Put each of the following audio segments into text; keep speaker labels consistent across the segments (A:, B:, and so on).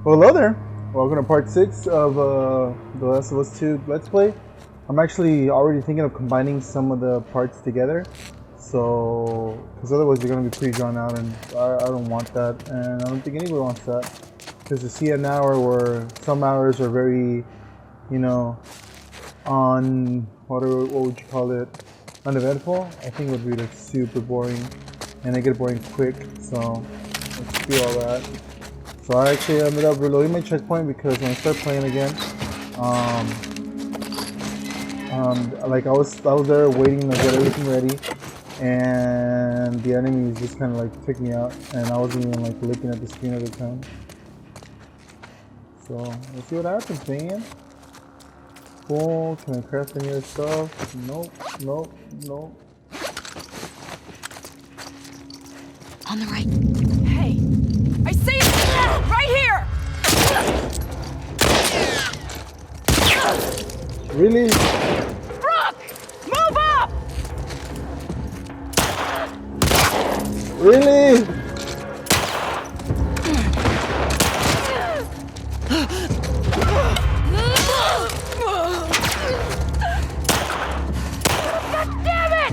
A: Well, hello there. Welcome to part 6 of The Last of Us 2 Let's Play. I'm actually already thinking of combining some of the parts together. So, because otherwise they're going to be pretty drawn out, and I don't want that, and I don't think anybody wants that. Because to see an hour where some hours are very, you know, what would you call it, uneventful, I think it would be like super boring, and they get boring quick, so let's do all that. So I actually ended up reloading my checkpoint because when I start playing again, like I was there waiting to get everything ready, and the enemies just kind of like took me out, and I wasn't even like looking at the screen at the time. So let's see what happens, man. Cool. Can I craft any other stuff? Nope. Nope. Nope.
B: On the right. Hey, I see it! Right here!
A: Really?
B: Brooke! Move up!
A: Really?
B: God damn it!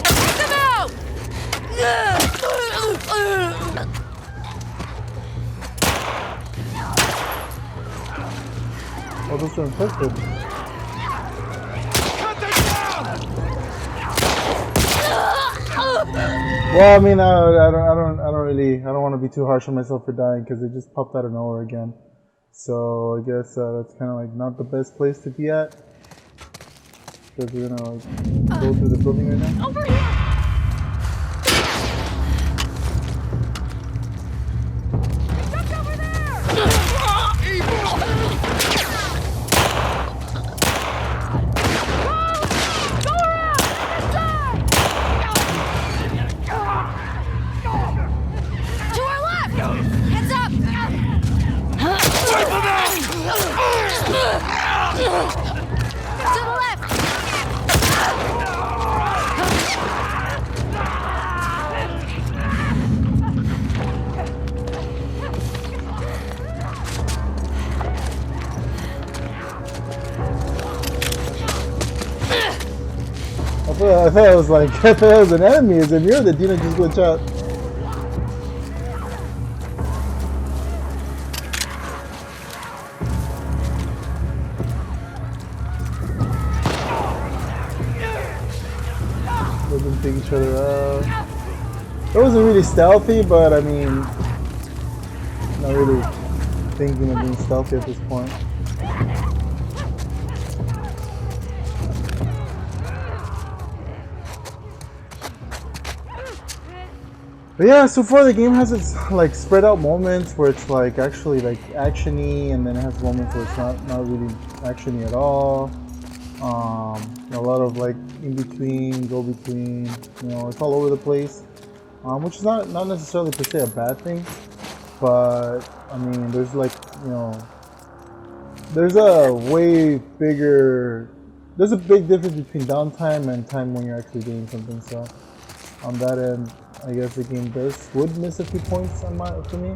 B: Take them out!
A: Oh, those are infected. Well, I mean, I don't want to be too harsh on myself for dying because they just popped out of nowhere again. So I guess that's kind of like not the best place to be at. Because we're gonna like go through the building right now.
B: Over here! Duck's over there! Go around! This side! To our left! Heads up! To the left!
A: I thought it was like, I thought it was an enemy, as if you're the Dina just glitch out. Let them take each other out. It wasn't really stealthy, but I mean, not really thinking of being stealthy at this point. But yeah, so far the game has its like spread out moments where it's like actually like actiony, and then it has moments where it's not really actiony at all. A lot of like in between, go between, you know, it's all over the place, which is not necessarily per se a bad thing, but I mean there's like, you know, there's a big difference between downtime and time when you're actually doing something. So on that end, I guess the game would miss a few points for me.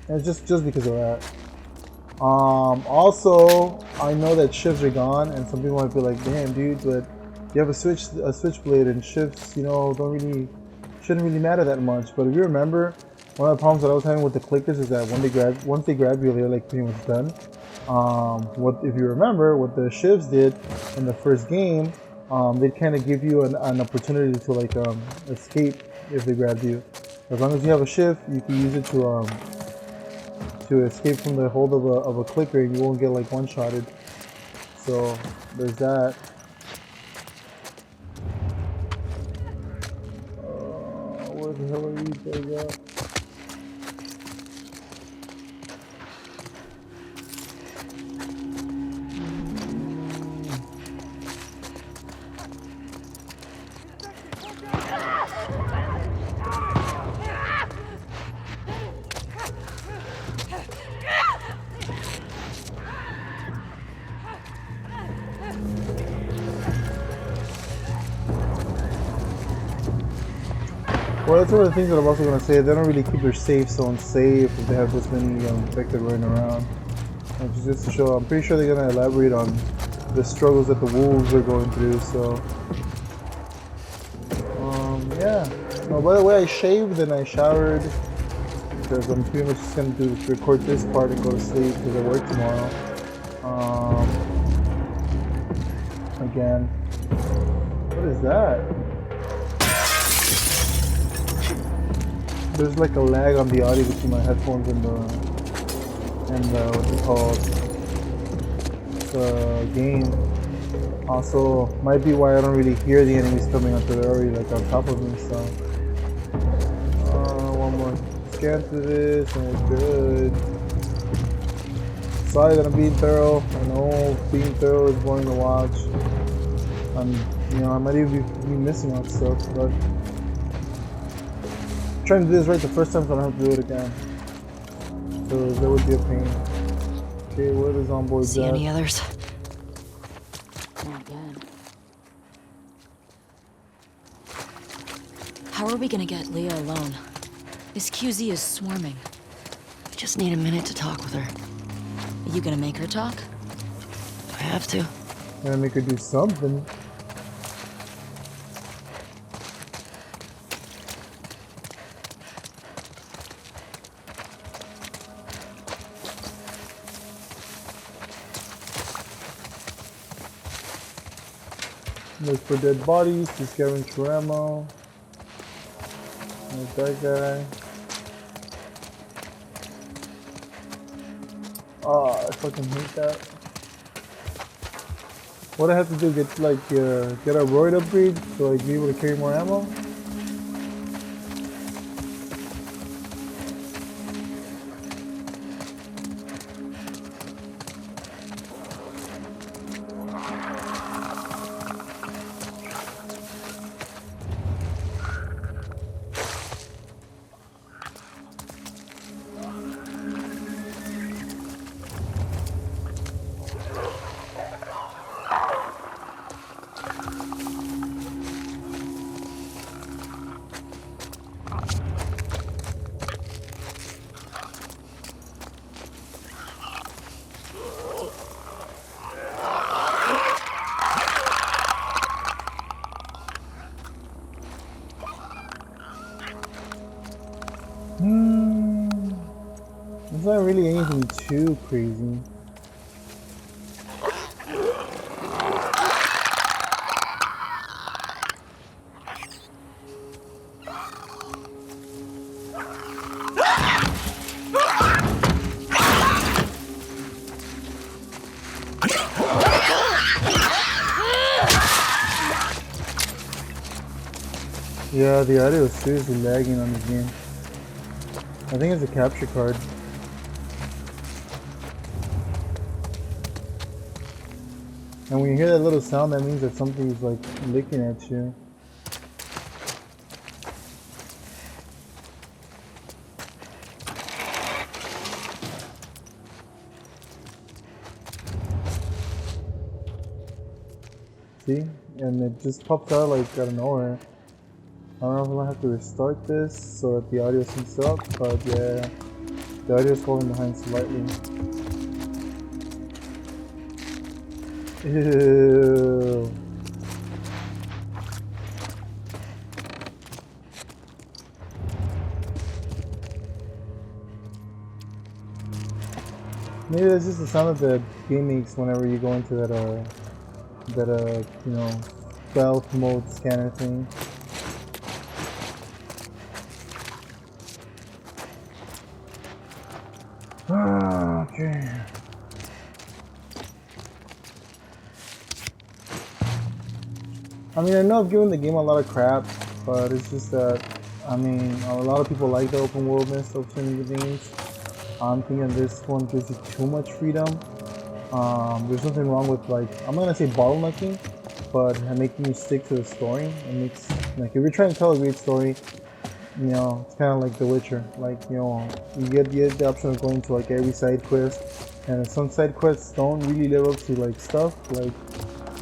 A: And it's just because of that. Also, I know that shifts are gone, and some people might be like, "Damn, dude, but you have a switchblade, and shifts, you know, shouldn't really matter that much." But if you remember, one of the problems that I was having with the clickers is that once they grab you, they're like pretty much done. If you remember what the shivs did in the first game, they kind of give you an opportunity to like escape if they grab you. As long as you have a shiv, you can use it to escape from the hold of a clicker, and you won't get like one-shotted. So there's that. Where the hell are you guys at? Well, that's one of the things that I'm also gonna say. They don't really keep their safe zones safe if they have this many infected running around. Which is just to show. I'm pretty sure they're gonna elaborate on the struggles that the wolves are going through. So, yeah. Oh, by the way, I shaved and I showered because I'm pretty much just gonna record this part and go to sleep because I work tomorrow. Again, what is that? There's like a lag on the audio between my headphones and the what's it called, the game. Also, might be why I don't really hear the enemies coming until they're already like on top of me. So, one more scan through this and we're good. Sorry that I'm being thorough. I know being thorough is boring to watch. I might even be missing out stuff, but I'm trying to do this right the first time so I don't have to do it again. So that would be a pain. Okay, where is on board?
B: See any others? Not yet. How are we gonna get Leah alone? This QZ is swarming.
C: I just need a minute to talk with her.
B: Are you gonna make her talk?
C: I have to.
A: Gotta make her do something. Look for dead bodies to scavenge for ammo. There's that guy. Oh, I fucking hate that. What I have to do, get a roid upgrade so like be able to carry more ammo? It's not really anything too crazy. Yeah, the audio is seriously lagging on this game. I think it's a capture card. And when you hear that little sound, that means that something is like licking at you. See? And it just pops out like out of nowhere. I don't know if I'm gonna have to restart this so that the audio syncs up, but yeah, the audio is falling behind slightly. Ew. Maybe that's just the sound that the game makes whenever you go into that stealth mode scanner thing. Okay. I mean, I know I've given the game a lot of crap, but it's just that, I mean, a lot of people like the open worldness of some of the games. I'm thinking this one gives you too much freedom. There's nothing wrong with, like, I'm not gonna say bottlenecking, but making you stick to the story. It makes, like, if you're trying to tell a great story, you know, it's kind of like The Witcher. Like, you know, you get the option of going to like every side quest, and if some side quests don't really live up to like stuff, like,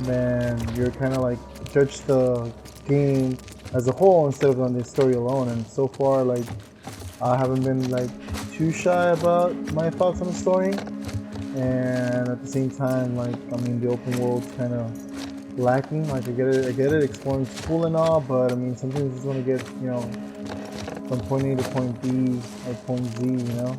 A: then you're kind of like judge the game as a whole instead of on the story alone. And so far, like, I haven't been like too shy about my thoughts on the story. And at the same time, like, I mean, the open world's kind of lacking. Like, I get it, exploring's cool and all, but I mean, sometimes you just want to get, you know, from point A to point B or point Z, you know.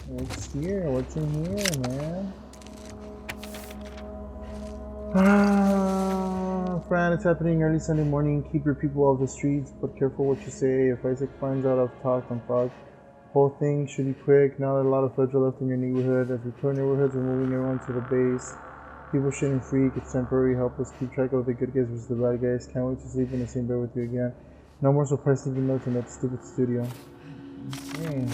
A: What's here? What's in here, man? Fran, it's happening early Sunday morning. Keep your people off the streets, but careful what you say. If Isaac finds out I've talked on Frog, whole thing should be quick. Now that a lot of federal left in your neighborhood, as we tour neighborhoods, we're moving everyone to the base. People shouldn't freak. It's temporary. Help us keep track of the good guys versus the bad guys. Can't wait to sleep in the same bed with you again. No more surprise thinking notes in that stupid studio. Dang.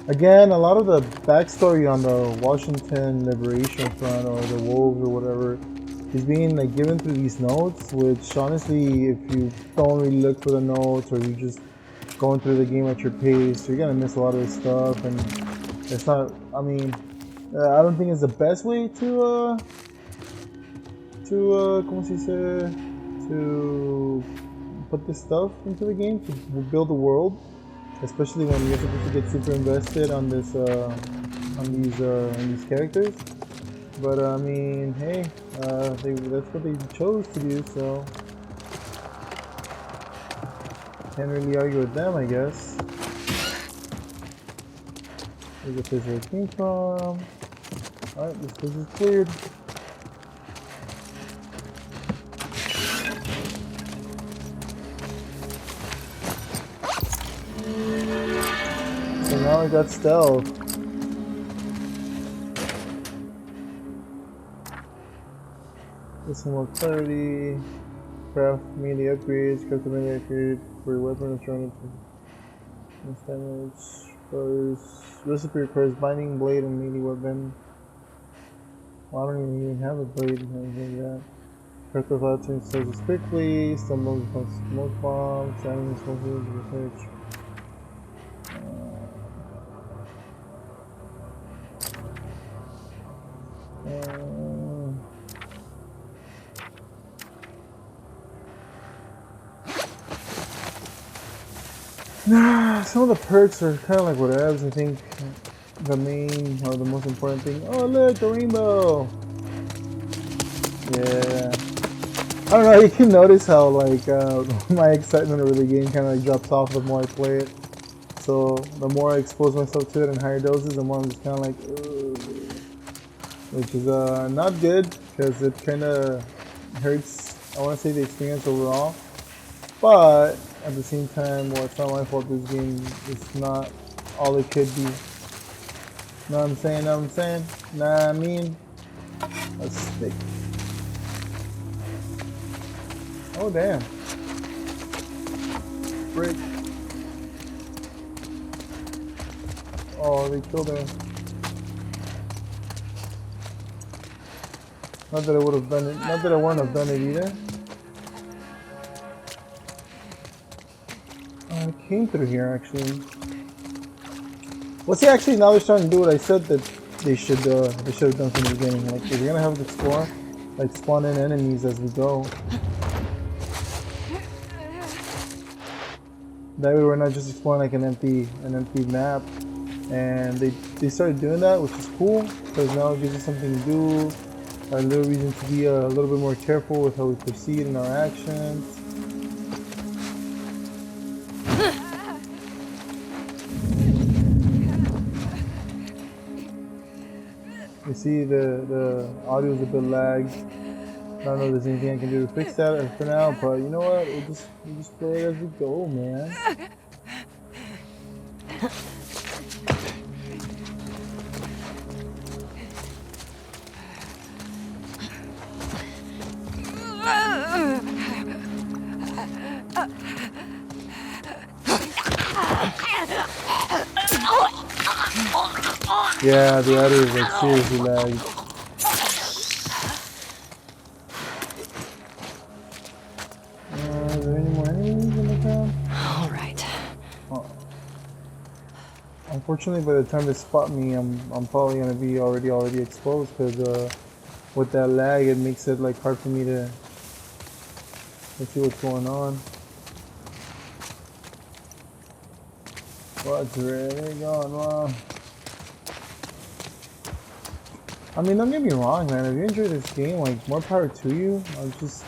A: Again, a lot of the backstory on the Washington Liberation Front or the Wolves or whatever is being like given through these notes, which honestly, if you don't really look for the notes or you just going through the game at your pace, you're gonna miss a lot of this stuff. And it's not, I mean, I don't think it's the best way to como se dice, to put this stuff into the game, to build a world. Especially when you're supposed to get super invested on this, on these characters. But I mean, hey, that's what they chose to do, so can't really argue with them, I guess. There's a place where it came from. Alright, this place is cleared. So now I got stealth. Get some more clarity. Craft melee upgrades. Craft a melee upgrade for your weapon and thrown into damage. Recipe requires binding blade and melee weapon. Well, I don't even have a blade and anything like that. Craft of items says quickly. Stumbles upon smoke bombs. Shining smoke bombs. Research. Some of the perks are kind of like whatevs. I think the main or the most important thing. Oh look, the rainbow! Yeah. I don't know. You can notice how like my excitement over the game kind of like drops off the more I play it. So the more I expose myself to it in higher doses, the more I'm just kind of like, ugh. Which is not good because it kind of hurts. I want to say the experience overall, but at the same time, well, it's not my fault this game is not all it could be. Know what I'm saying? Know what I'm saying? Nah, I mean, a stick. Oh damn! Brick. Oh, they killed her. Not that I would have done it. Not that I wouldn't have done it either. I came through here actually. Well, see, actually, now they're starting to do what I said that they should have done from the beginning. Like, if you're gonna have to explore, like spawn in enemies as we go. That way, we're not just exploring like an empty map. And they started doing that, which is cool because now it gives us something to do. A little reason to be a little bit more careful with how we proceed in our actions. You see the audio is a bit lagged. I don't know if there's anything I can do to fix that for now, but you know what? We'll just play it as we go, man. Yeah, the audio is like seriously lagged. Is there any more enemies in the ground?
C: All right.
A: Unfortunately, by the time they spot me, I'm probably gonna be already exposed because with that lag, it makes it like hard for me to see what's going on. What's really going on? I mean, don't get me wrong, man. If you enjoy this game, like, more power to you. I'm just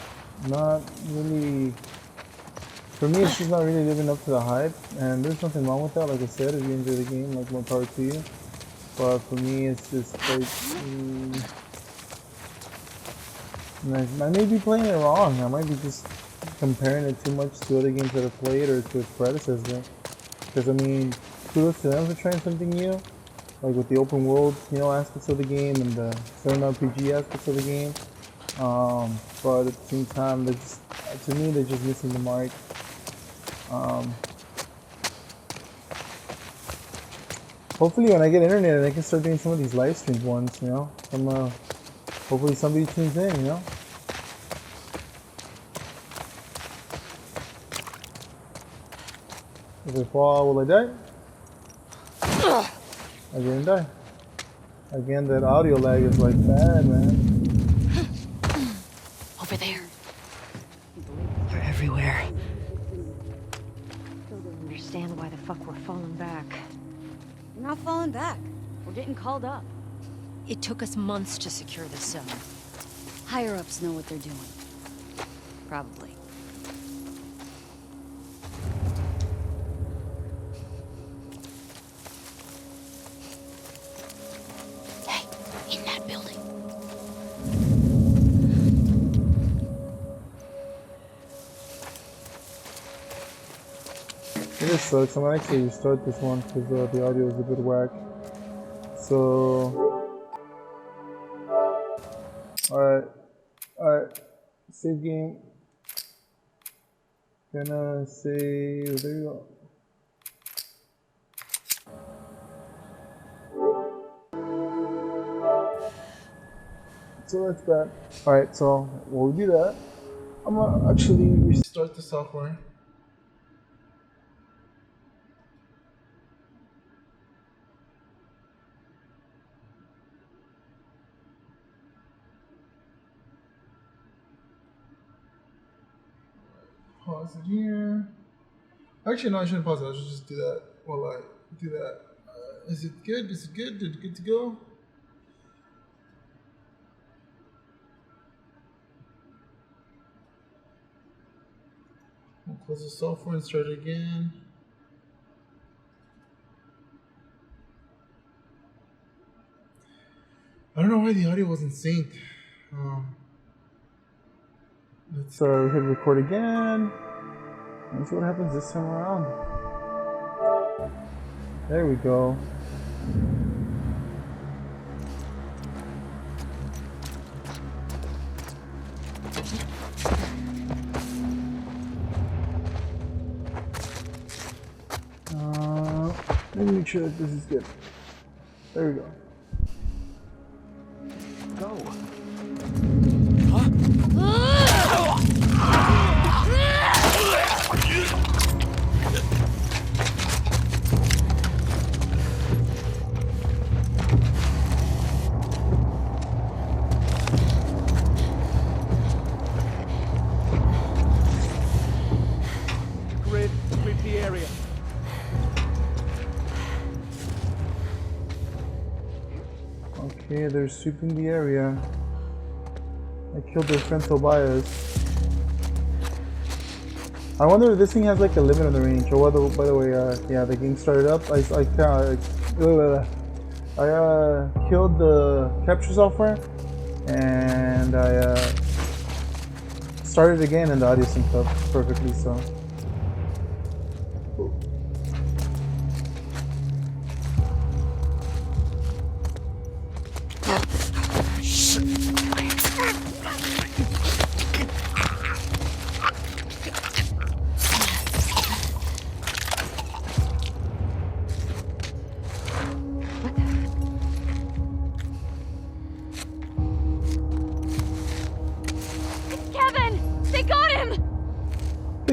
A: not really. For me, it's just not really living up to the hype, and there's nothing wrong with that. Like I said, if you enjoy the game, like, more power to you. But for me, it's just like, I may be playing it wrong. I might be just comparing it too much to other games that I've played or to its predecessor. Because I mean, kudos to them for trying something new, like with the open world, you know, aspects of the game and the certain RPG aspects of the game. But at the same time, they're just, to me, they're just missing the mark. Hopefully when I get internet, I can start doing some of these live streams ones, you know? Hopefully somebody tunes in, you know? If I fall, will I die? I didn't die. Again, that audio lag is like bad, man.
C: Over there. They're everywhere.
D: Don't understand why the fuck we're falling back.
B: We're not falling back. We're getting called up.
E: It took us months to secure this zone. Higher-ups know what they're doing. Probably. Hey, in that building.
A: It just sucks. I'm gonna actually restart this one because the audio is a bit whack. So, alright, save game. Gonna save. There you go. So that's bad. Alright, so while we do that, I'm gonna actually restart the software. Pause it here. Actually, no, I shouldn't pause it. I should just do that while I do that. Is it good? Is it good? Is it good to go? We'll close the software and start again. I don't know why the audio wasn't synced. Let's hit record again. Let's see what happens this time around. There we go. Let me make sure that this is good. There we go.
F: Go. Grid, sweep the area.
A: Okay, they're sweeping the area. I killed their friend Tobias. I wonder if this thing has like a limit on the range. Oh, by the way, yeah, the game started up. I killed the capture software, and I started again, and the audio synced up perfectly. So.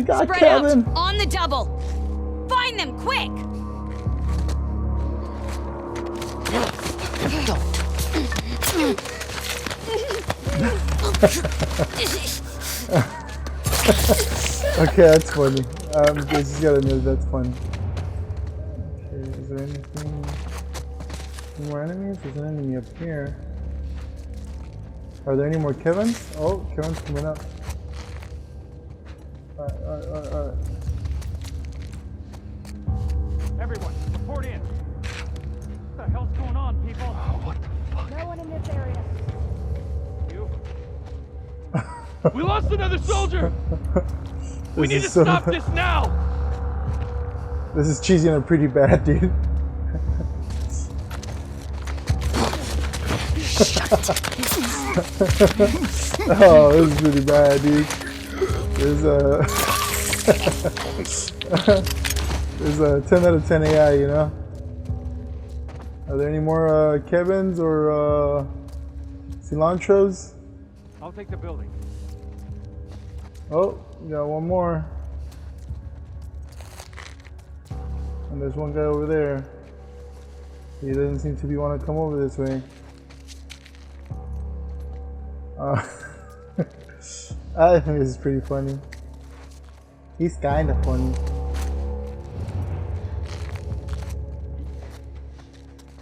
B: Spread
A: Kevin.
B: out, on the double. Find them, quick!
A: Okay, that's funny. I just gotta admit that's funny. Okay, is there anything? Any more enemies? There's an enemy up here. Are there any more Kevins? Oh, Kevin's coming up. Alright.
F: Everyone, report in. What the hell's going on, people? Oh, what the fuck? No one in this area. You? We lost another soldier! We need to stop this now!
A: This is cheesy and pretty bad, dude. Oh, this is really bad, dude. There's a 10 out of 10 AI, you know? Are there any more Kevins or cilantros?
F: I'll take the building.
A: Oh, we got one more. And there's one guy over there. He doesn't seem to be want to come over this way. I think this is pretty funny. He's kind of funny.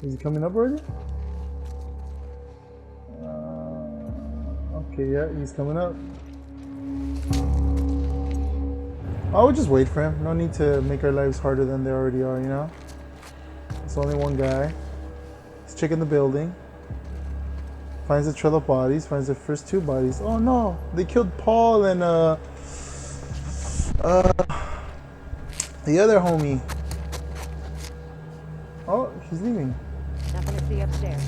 A: Is he coming up already? Okay, yeah, he's coming up. I would just wait for him. No need to make our lives harder than they already are, you know? It's only one guy. He's checking the building. Finds the trail of bodies. Finds the first two bodies. Oh no! They killed Paul and the other homie. Oh, he's leaving.
D: Nothing to see upstairs.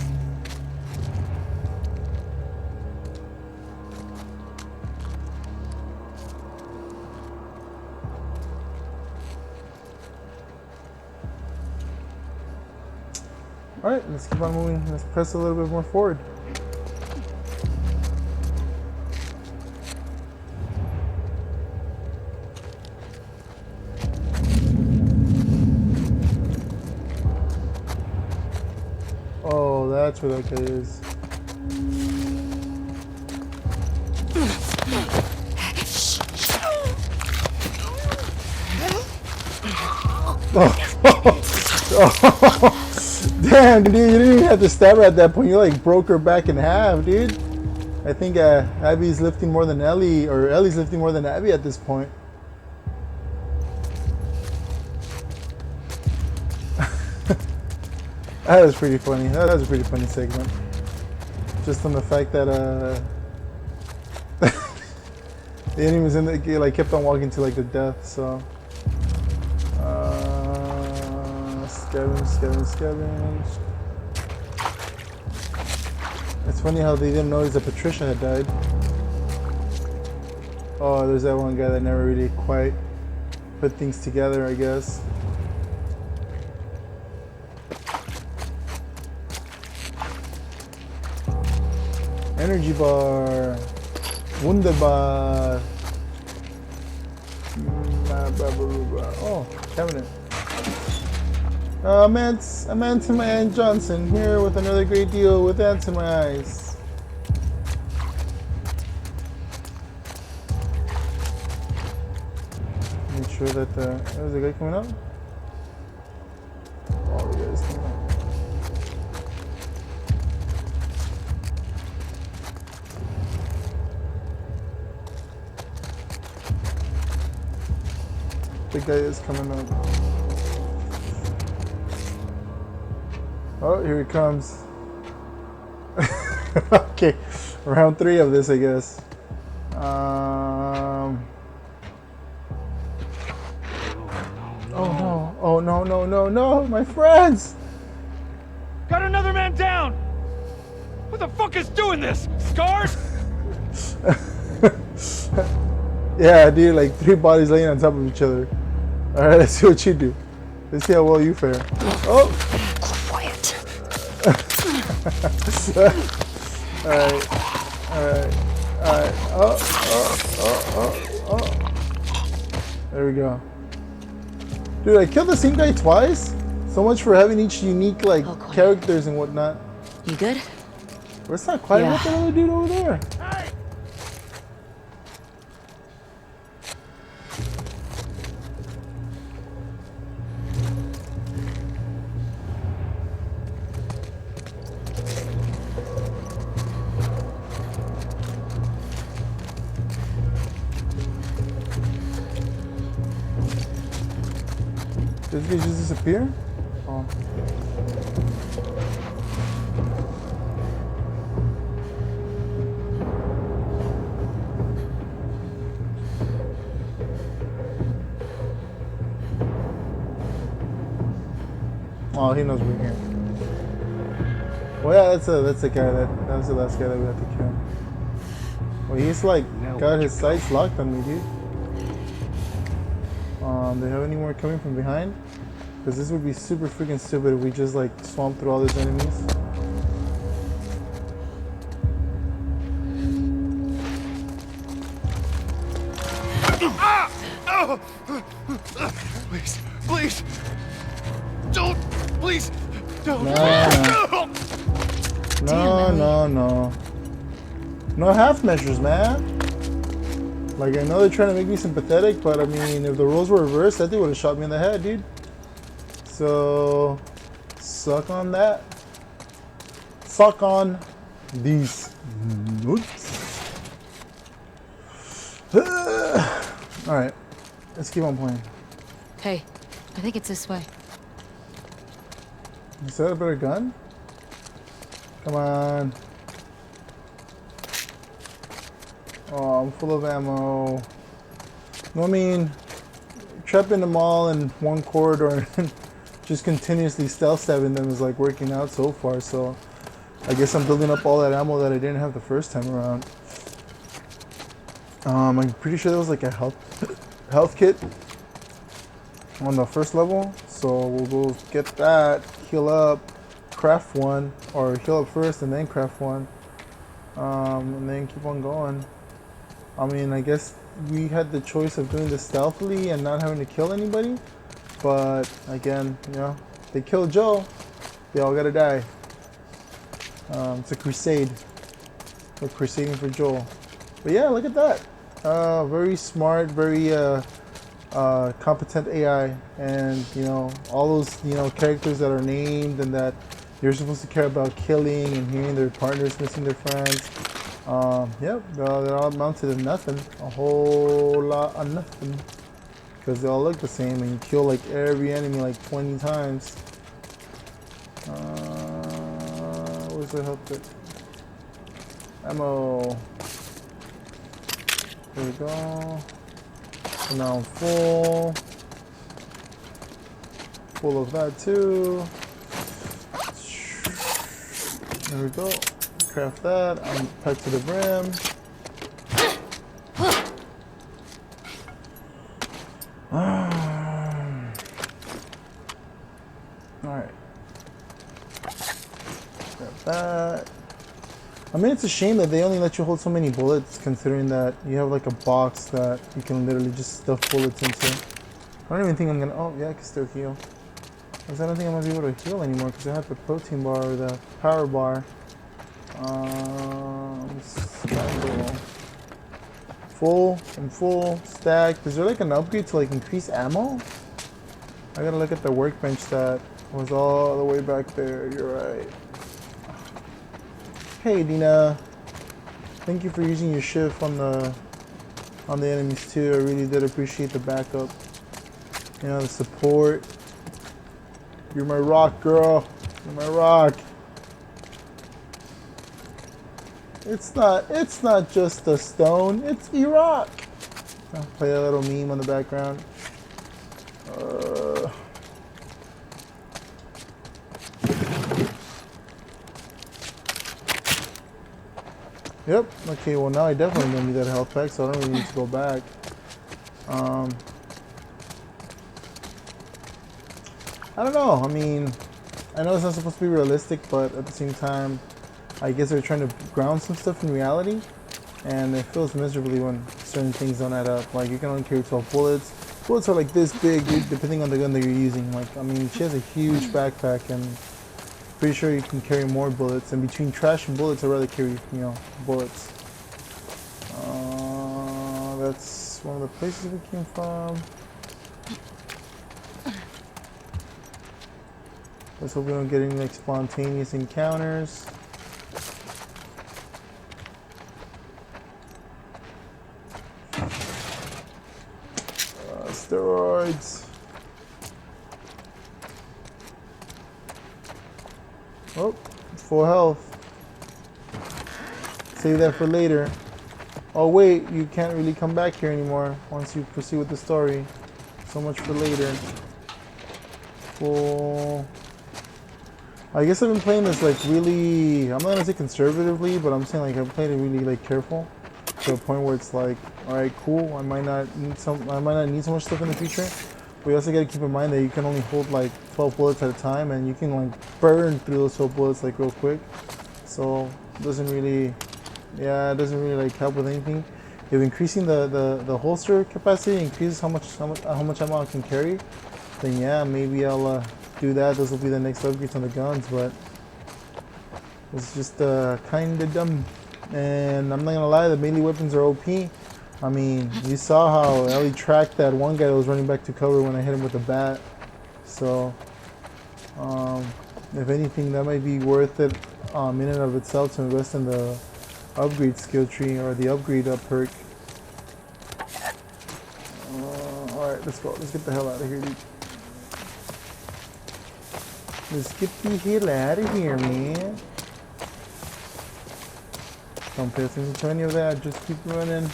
A: Alright, let's keep on moving. Let's press a little bit more forward. Oh, that's where that guy is. Oh. Damn, dude, you didn't even have to stab her at that point. You like broke her back in half, dude. I think Abby's lifting more than Ellie, or Ellie's lifting more than Abby at this point. That was pretty funny. That was a pretty funny segment. Just on the fact that the enemies in the like kept on walking to like the death. So scavenge. It's funny how they didn't notice that Patricia had died. Oh, there's that one guy that never really quite put things together, I guess. Energy bar, Wunderbar. Oh, cabinet. Amanda my Aunt Johnson here with another great deal with ants in my eyes. Make sure that there's a guy coming up. Oh, the guy's coming up. The guy is coming up. Oh, here he comes. Okay, round 3 of this, I guess. Oh no! Oh no! My friends!
F: Got another man down! Who the fuck is doing this? Scars?
A: Yeah, dude, like 3 bodies laying on top of each other. Alright, let's see what you do. Let's see how well you fare. Oh!
E: Quiet.
A: Alright. Oh. There we go. Dude, I killed the same guy twice? So much for having each unique, like, characters and whatnot.
E: You good?
A: Where's that quiet?
E: Yeah.
A: What's that other dude over there?
F: Hey!
A: Did he just disappear? Oh. Oh, he knows we're here. Well, yeah, that's the guy that was the last guy that we had to kill. Well, he's like got his sights locked on me, dude. Do they have any more coming from behind? Because this would be super freaking stupid if we just like swamp through all these enemies.
F: Please, please, don't, please, don't.
A: No. No half measures, man. Like, I know they're trying to make me sympathetic, but I mean, if the roles were reversed, that dude would have shot me in the head, dude. So, suck on that. Suck on these nuts. Alright, let's keep on playing.
E: Hey, I think it's this way.
A: Is that a better gun? Come on. Oh, I'm full of ammo. No, I mean, trapping them all in one corridor and just continuously stealth stabbing them is like working out so far, so I guess I'm building up all that ammo that I didn't have the first time around. I'm pretty sure there was like a health kit on the first level, so we'll go get that, heal up, craft one, or heal up first and then craft one, and then keep on going. I mean, I guess we had the choice of doing this stealthily and not having to kill anybody, but again, you know, they killed Joe, they all gotta die. It's a crusade. We're crusading for Joel. But yeah, look at that. Very smart, very competent AI, and you know, all those, you know, characters that are named and that you're supposed to care about killing and hearing their partners missing their friends. Yep, they're all mounted to nothing. A whole lot of nothing. Because they all look the same and you kill like every enemy like 20 times. Where's the health kit? Ammo. There we go. So now I'm full. Full of that too. There we go. Craft that. I'm packed to the brim. Alright. Grab that. I mean, it's a shame that they only let you hold so many bullets, considering that you have like a box that you can literally just stuff bullets into. I don't even think I'm gonna. Oh, yeah, I can still heal. Because I don't think I'm gonna be able to heal anymore because I have the protein bar or the power bar. Scandal. Full. I'm full. Stacked. Is there like an upgrade to like increase ammo? I gotta look at the workbench that was all the way back there. You're right. Hey Dina. Thank you for using your shift on the enemies too. I really did appreciate the backup. You know, the support. You're my rock, girl. You're my rock. It's not just a stone, it's Iraq. I'll play a little meme on the background. Yep, okay, well now I definitely don't need that health pack, so I don't really need to go back. I don't know, I mean, I know it's not supposed to be realistic, but at the same time, I guess they're trying to ground some stuff in reality, and it feels miserably when certain things don't add up. Like, you can only carry 12 bullets. Bullets are like this big, dude, depending on the gun that you're using. Like, I mean, she has a huge backpack, and pretty sure you can carry more bullets. And between trash and bullets, I'd rather carry, you know, bullets. That's one of the places we came from. Let's hope we don't get any like spontaneous encounters. Steroids. Oh, full health. Save that for later. Oh wait, you can't really come back here anymore once you proceed with the story. So much for later. Full. I guess I've been playing this like really, I'm not gonna say conservatively, but I'm saying like I've played it really like careful to a point where it's like, all right, cool. I might not need so much stuff in the future. But you also gotta keep in mind that you can only hold like 12 bullets at a time, and you can like burn through those 12 bullets like real quick. So it doesn't really, yeah, it doesn't really like help with anything. If increasing the holster capacity increases how much ammo I can carry, then yeah, maybe I'll do that. Those will be the next upgrades on the guns, but it's just kind of dumb. And I'm not gonna lie, the melee weapons are OP. I mean, you saw how Ellie tracked that one guy that was running back to cover when I hit him with the bat. So, if anything, that might be worth it in and of itself to invest in the upgrade skill tree or the upgrade perk. Alright, let's go. Let's get the hell out of here, dude. Let's get the hell out of here, man. Don't pay attention to any of that, just keep running.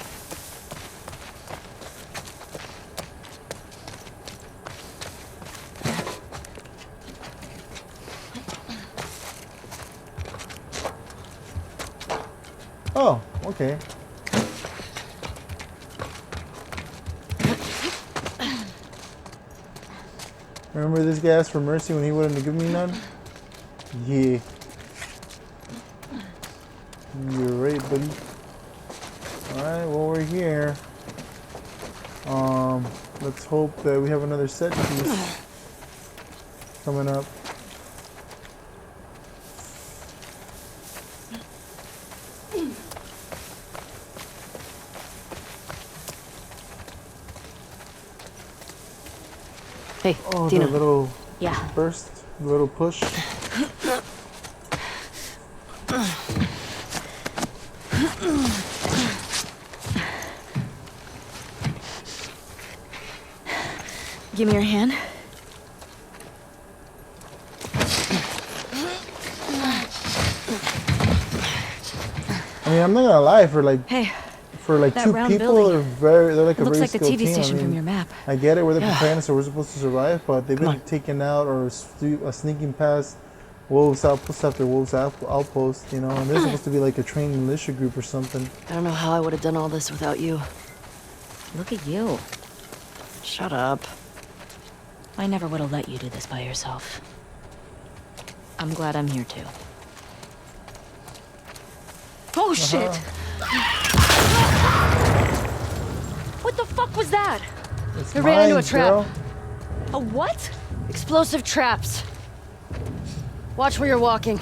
A: Oh, okay. Remember this guy asked for mercy when he wouldn't give me none? Yeah. You're right, buddy. Alright, well we're here. Let's hope that we have another set piece coming up.
C: Hey,
A: Oh,
C: Dina.
A: the little
C: Yeah.
A: burst, the little push.
C: Give me your hand.
A: I mean, I'm not gonna lie, for like
C: Hey, that
A: two
C: round
A: people,
C: building.
A: they're like a
C: looks
A: very
C: like the
A: skilled
C: TV
A: team.
C: station
A: I mean,
C: from your map.
A: I get it, we're the protagonists, so we're supposed to survive, but they've
C: Come
A: been
C: on.
A: taken out or sneaking past wolves outpost after wolves outpost, you know, and they're supposed to be like a trained militia group or something.
C: I don't know how I would have done all this without you.
E: Look at you.
C: Shut up.
E: I never would have let you do this by yourself. I'm glad I'm here too.
C: Oh shit!
E: What the fuck was that?
A: It's
C: I ran into a
A: mines,
C: trap.
A: girl.
E: A what?
C: Explosive traps. Watch where you're walking.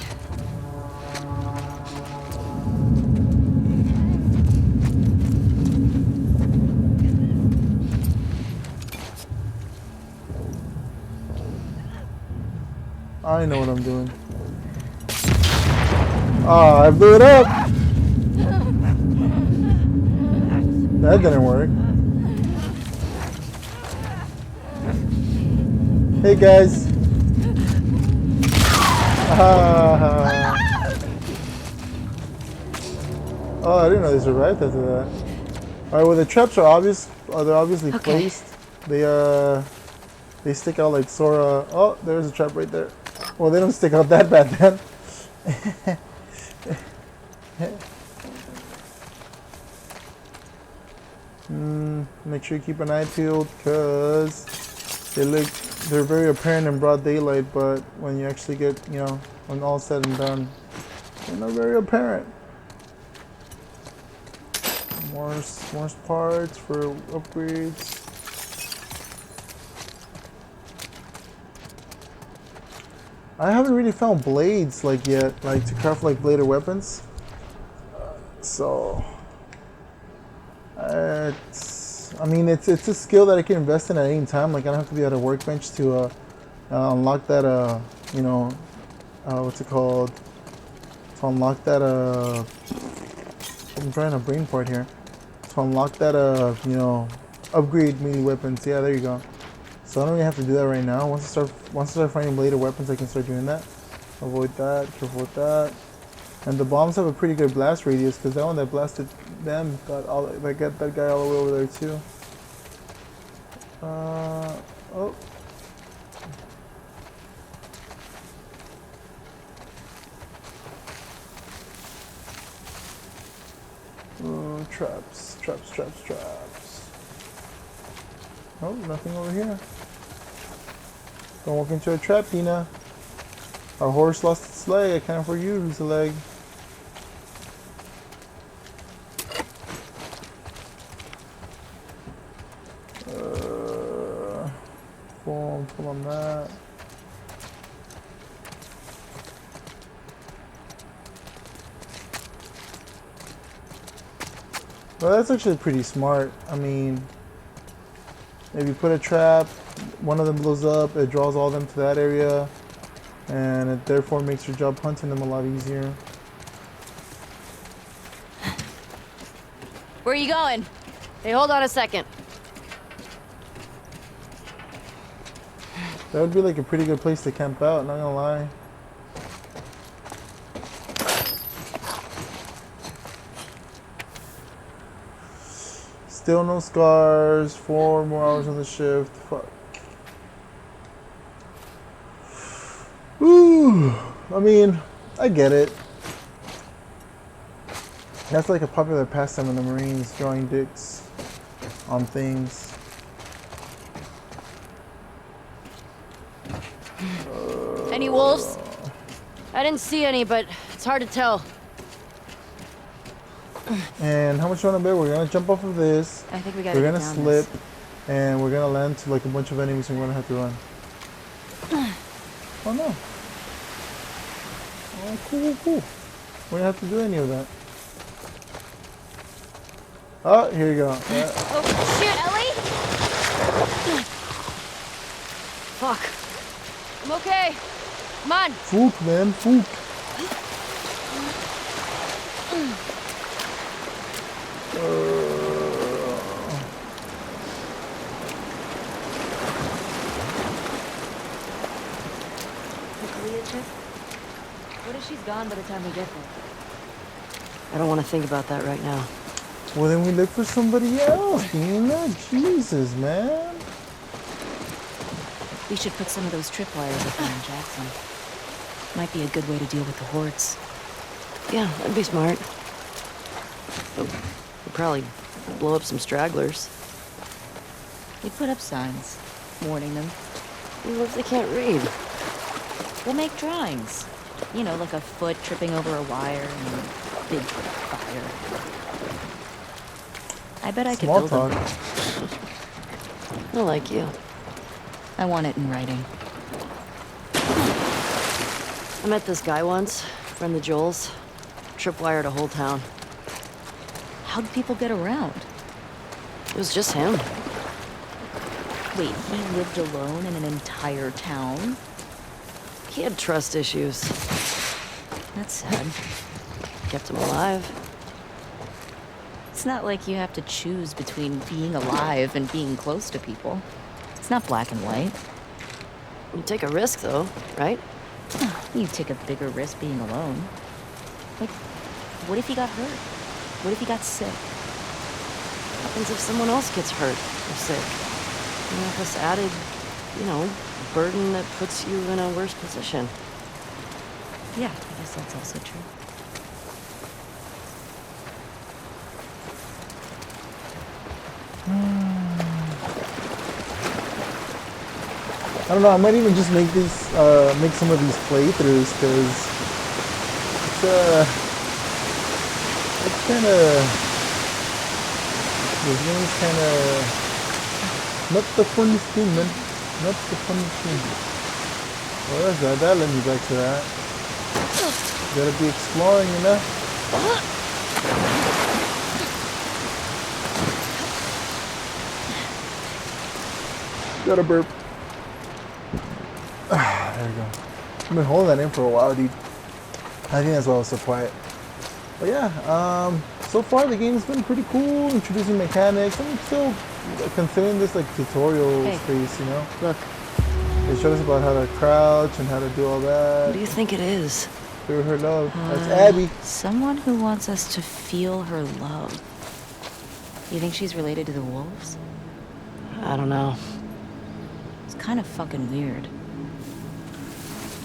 A: I know what I'm doing. Oh, I blew it up! That didn't work. Hey guys! Oh, I didn't know they survived after that. Alright, well the traps are obvious. They're obviously placed. They stick out like Sora. Oh, there's a trap right there. Well, they don't stick out that bad then. Make sure you keep an eye peeled, cause they're very apparent in broad daylight, but when you actually get, you know, when all's said and done, they're not very apparent. More parts for upgrades. I haven't really found blades like yet, like to craft like bladed weapons. So, I mean, it's a skill that I can invest in at any time. Like I don't have to be at a workbench to unlock that. You know, what's it called? To unlock that. I'm trying to brain part here. To unlock that. You know, upgrade melee weapons. Yeah, there you go. So I don't really have to do that right now. Once I start finding bladed weapons, I can start doing that. Avoid that. Careful with that. And the bombs have a pretty good blast radius because that one that blasted them got that guy all the way over there too. Oh. Traps. Oh, nothing over here. Don't walk into a trap, Dina. Our horse lost its leg. I can't afford you to lose a leg. Pull on that. Well, that's actually pretty smart. I mean, if you put a trap, one of them blows up, it draws all of them to that area, and it therefore makes your job hunting them a lot easier.
C: Where are you going? Hey, hold on a second.
A: That would be like a pretty good place to camp out, not gonna lie. Still no scars, 4 more hours on the shift, fuck. Ooh, I mean, I get it. That's like a popular pastime in the Marines, drawing dicks on things.
C: Any wolves? I didn't see any, but it's hard to tell.
A: And how much you want to bet? We're gonna jump off of this.
C: I think we gotta
A: We're
C: get
A: gonna
C: down
A: slip,
C: this.
A: and we're gonna land to like a bunch of enemies, and we're gonna have to run. Oh no! Oh, cool. We don't have to do any of that. Oh, here you go. Yeah.
C: Oh, shit, Ellie! Fuck. I'm okay. Come on.
A: Fook, man, fook.
E: What if she's gone by the time we get there? I don't want to think about that right now.
A: Well, then we look for somebody else, Dina. Jesus, man.
E: We should put some of those tripwires up there in Jackson. Might be a good way to deal with the hordes. Yeah, that'd be smart. We'll probably blow up some stragglers.
G: We put up signs, warning them.
E: What if they can't read?
G: We'll make drawings. You know, like a foot tripping over a wire and a big fire. I bet I could
A: Small
G: build
A: talk.
G: them.
E: I like you.
G: I want it in writing.
E: I met this guy once, friend of Joel's. Tripwired a whole town.
G: How'd people get around?
E: It was just him.
G: Wait, he lived alone in an entire town?
E: He had trust issues.
G: That's sad.
E: Kept him alive.
G: It's not like you have to choose between being alive and being close to people. It's not black and white.
E: You take a risk, though, right?
G: You take a bigger risk being alone. Like, what if he got hurt? What if he got sick?
E: What happens if someone else gets hurt or sick? You have this added, burden that puts you in a worse position.
G: Yeah, I guess that's also true.
A: I don't know. I might even just make these, make some of these playthroughs, because it's kind of, this game's kind of not the funniest thing, man. Not the funniest thing. Where is that? That led me back to that. Gotta be exploring, you know? Gotta burp. There we go. I've been holding that in for a while, dude. I think that's why I was so quiet. But yeah, so far the game's been pretty cool, introducing mechanics. I'm still considering this like tutorial space, you know?
E: Look,
A: They showed us about how to crouch and how to do all that.
E: what do you think it is?
A: Through her love. That's Abby.
G: Someone who wants us to feel her love. You think she's related to the wolves?
E: I don't know.
G: It's kind of fucking weird.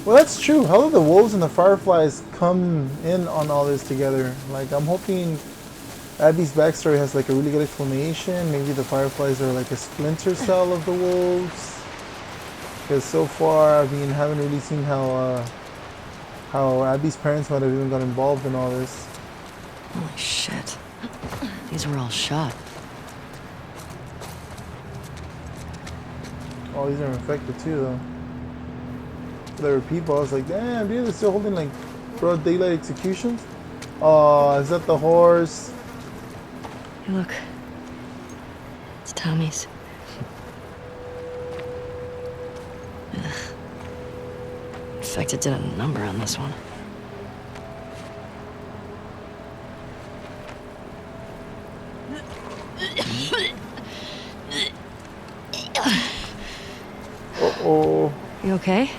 A: Well, that's true. How do the wolves and the fireflies come in on all this together? Like, I'm hoping Abby's backstory has like a really good explanation. Maybe the fireflies are like a splinter cell of the wolves. Because so far, I mean, haven't really seen how Abby's parents might have even got involved in all this.
E: Holy shit. These were all shot.
A: All these are infected too, though. There were people. I was like, damn, dude, they're still holding like broad daylight executions. Oh, is that the horse?
E: Hey, look. It's Tommy's. Ugh. Infected did a number on this one.
A: Uh-oh.
E: You okay?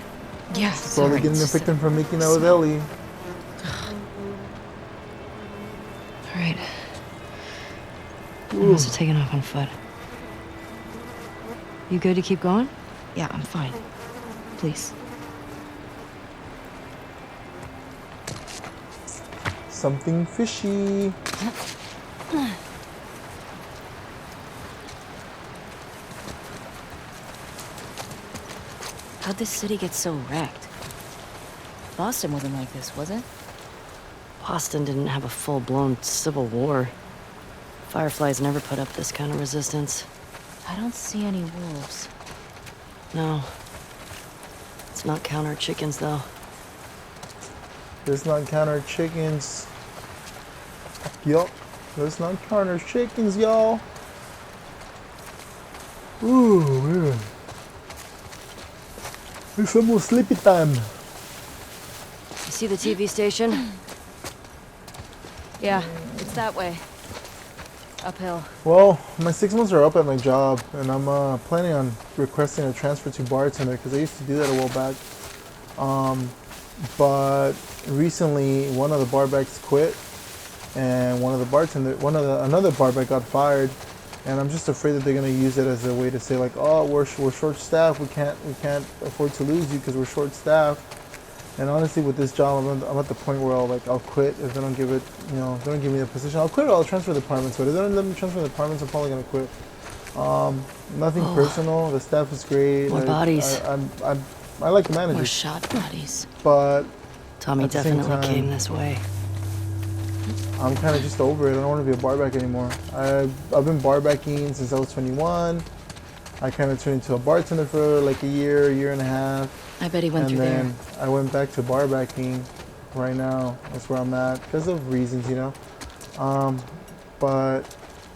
G: Yeah,
A: Probably getting infected from making out with Ellie.
E: Alright. I must have taken off on foot. You good to keep going?
G: Yeah, I'm fine. Please.
A: Something fishy.
G: How'd this city get so wrecked? Boston wasn't like this, was it?
E: Boston didn't have a full-blown civil war. Fireflies never put up this kind of resistance.
G: I don't see any wolves.
E: No. Let's not count our chickens, though.
A: Let's not count our chickens. Yup. Let's not count our chickens, y'all. Ooh, man. It's almost sleepy time.
E: You see the TV station?
C: Yeah, it's that way. Uphill.
A: Well, my 6 months are up at my job, and I'm planning on requesting a transfer to bartender because I used to do that a while back. But recently, one of the barbacks quit, and another barback got fired, and I'm just afraid that they're gonna use it as a way to say like, oh, we're short-staffed, we can't afford to lose you because we're short-staffed. And honestly, with this job, I'm at the point where I'll quit if they don't give it, they don't give me the position. I'll quit or I'll transfer departments. But if they don't let me transfer departments, I'm probably gonna quit. Nothing personal. The staff is great.
E: More bodies.
A: I like the manager.
G: More shot bodies.
A: But
E: Tommy
A: at the same
E: definitely
A: time,
E: came this way.
A: I'm kind of just over it. I don't want to be a barback anymore. I've been barbacking since I was 21. I kind of turned into a bartender for like a year and a half.
G: I bet he went
A: And
G: through there.
A: then I went back to barbacking right now. That's where I'm at because of reasons, But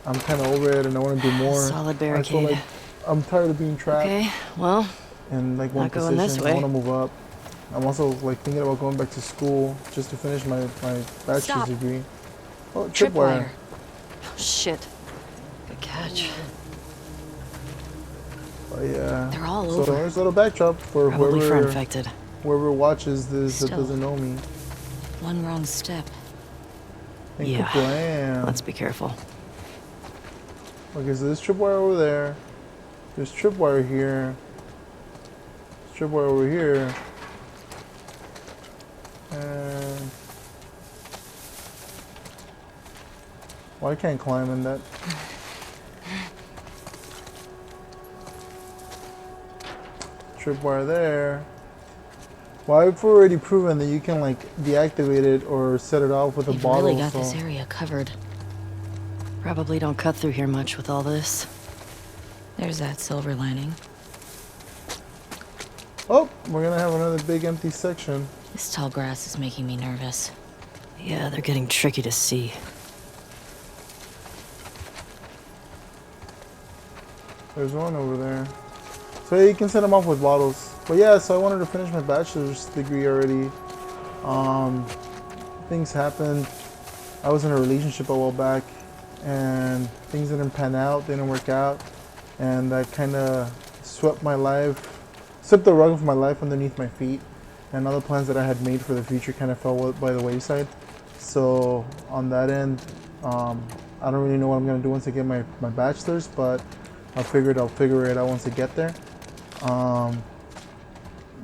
A: I'm kind of over it and I want to do more.
E: Solid
A: I feel
E: barricade.
A: like I'm tired of being trapped
E: Okay, well,
A: in like one
E: not going this
A: position.
E: way.
A: I want to move up. I'm also like thinking about going back to school just to finish my bachelor's
C: Stop.
A: degree. Oh,
G: Tripwire.
E: oh, shit. Good catch.
A: But yeah.
G: They're all
A: So
G: over.
A: there's a little backdrop for
E: Probably for
A: whoever
E: infected.
A: watches this that
G: Still.
A: doesn't know me.
G: One wrong step.
A: And
E: Yeah.
A: kablam.
E: Let's be careful.
A: Okay, so there's tripwire over there. There's tripwire here. There's tripwire over here. And well, I can't climb in that. Tripwire there. Well, I've already proven that you can like deactivate it or set it off with a
G: They've
A: bottle.
G: really got
A: so
G: this area covered.
E: Probably don't cut through here much with all this.
G: There's that silver lining.
A: Oh, we're gonna have another big empty section.
G: This tall grass is making me nervous.
E: Yeah, they're getting tricky to see.
A: There's one over there. So yeah, you can set them off with bottles. But yeah, so I wanted to finish my bachelor's degree already. Things happened. I was in a relationship a while back, and things didn't pan out, didn't work out, and that kind of swept the rug of my life underneath my feet, and other plans that I had made for the future kind of fell by the wayside. So on that end, I don't really know what I'm gonna do once I get my bachelor's, but I'll figure it out once I get there.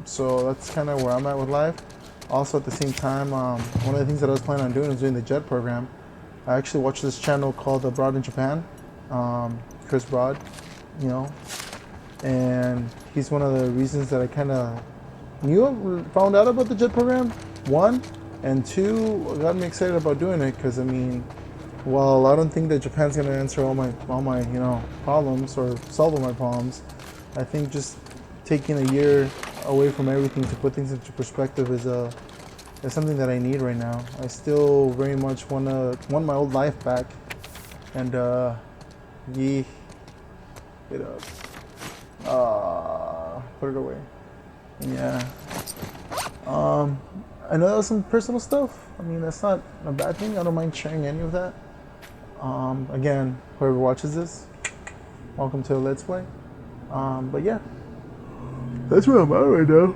A: So that's kind of where I'm at with life. Also, at the same time, one of the things that I was planning on doing was doing the JET program. I actually watched this channel called Abroad in Japan, Chris Broad, you know, and he's one of the reasons that I kind of found out about the JET program. One, and two, got me excited about doing it because I mean, while I don't think that Japan's gonna answer all my you know problems or solve all my problems, I think just taking a year away from everything to put things into perspective is something that I need right now. I still very much want my old life back, and put it away. And yeah, I know that was some personal stuff. I mean, that's not a bad thing. I don't mind sharing any of that. Again, whoever watches this, welcome to a Let's Play. But yeah, that's where I'm at right now.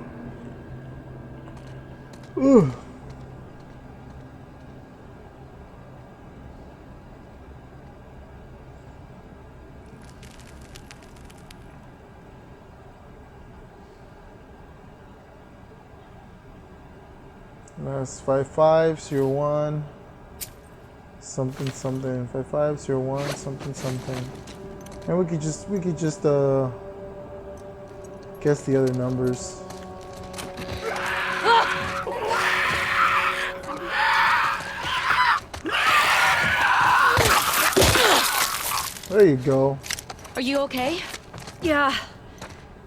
A: Ugh. That's 5501 something something 5501 something something, and we could just guess the other numbers. There you go.
C: Are you okay? Yeah.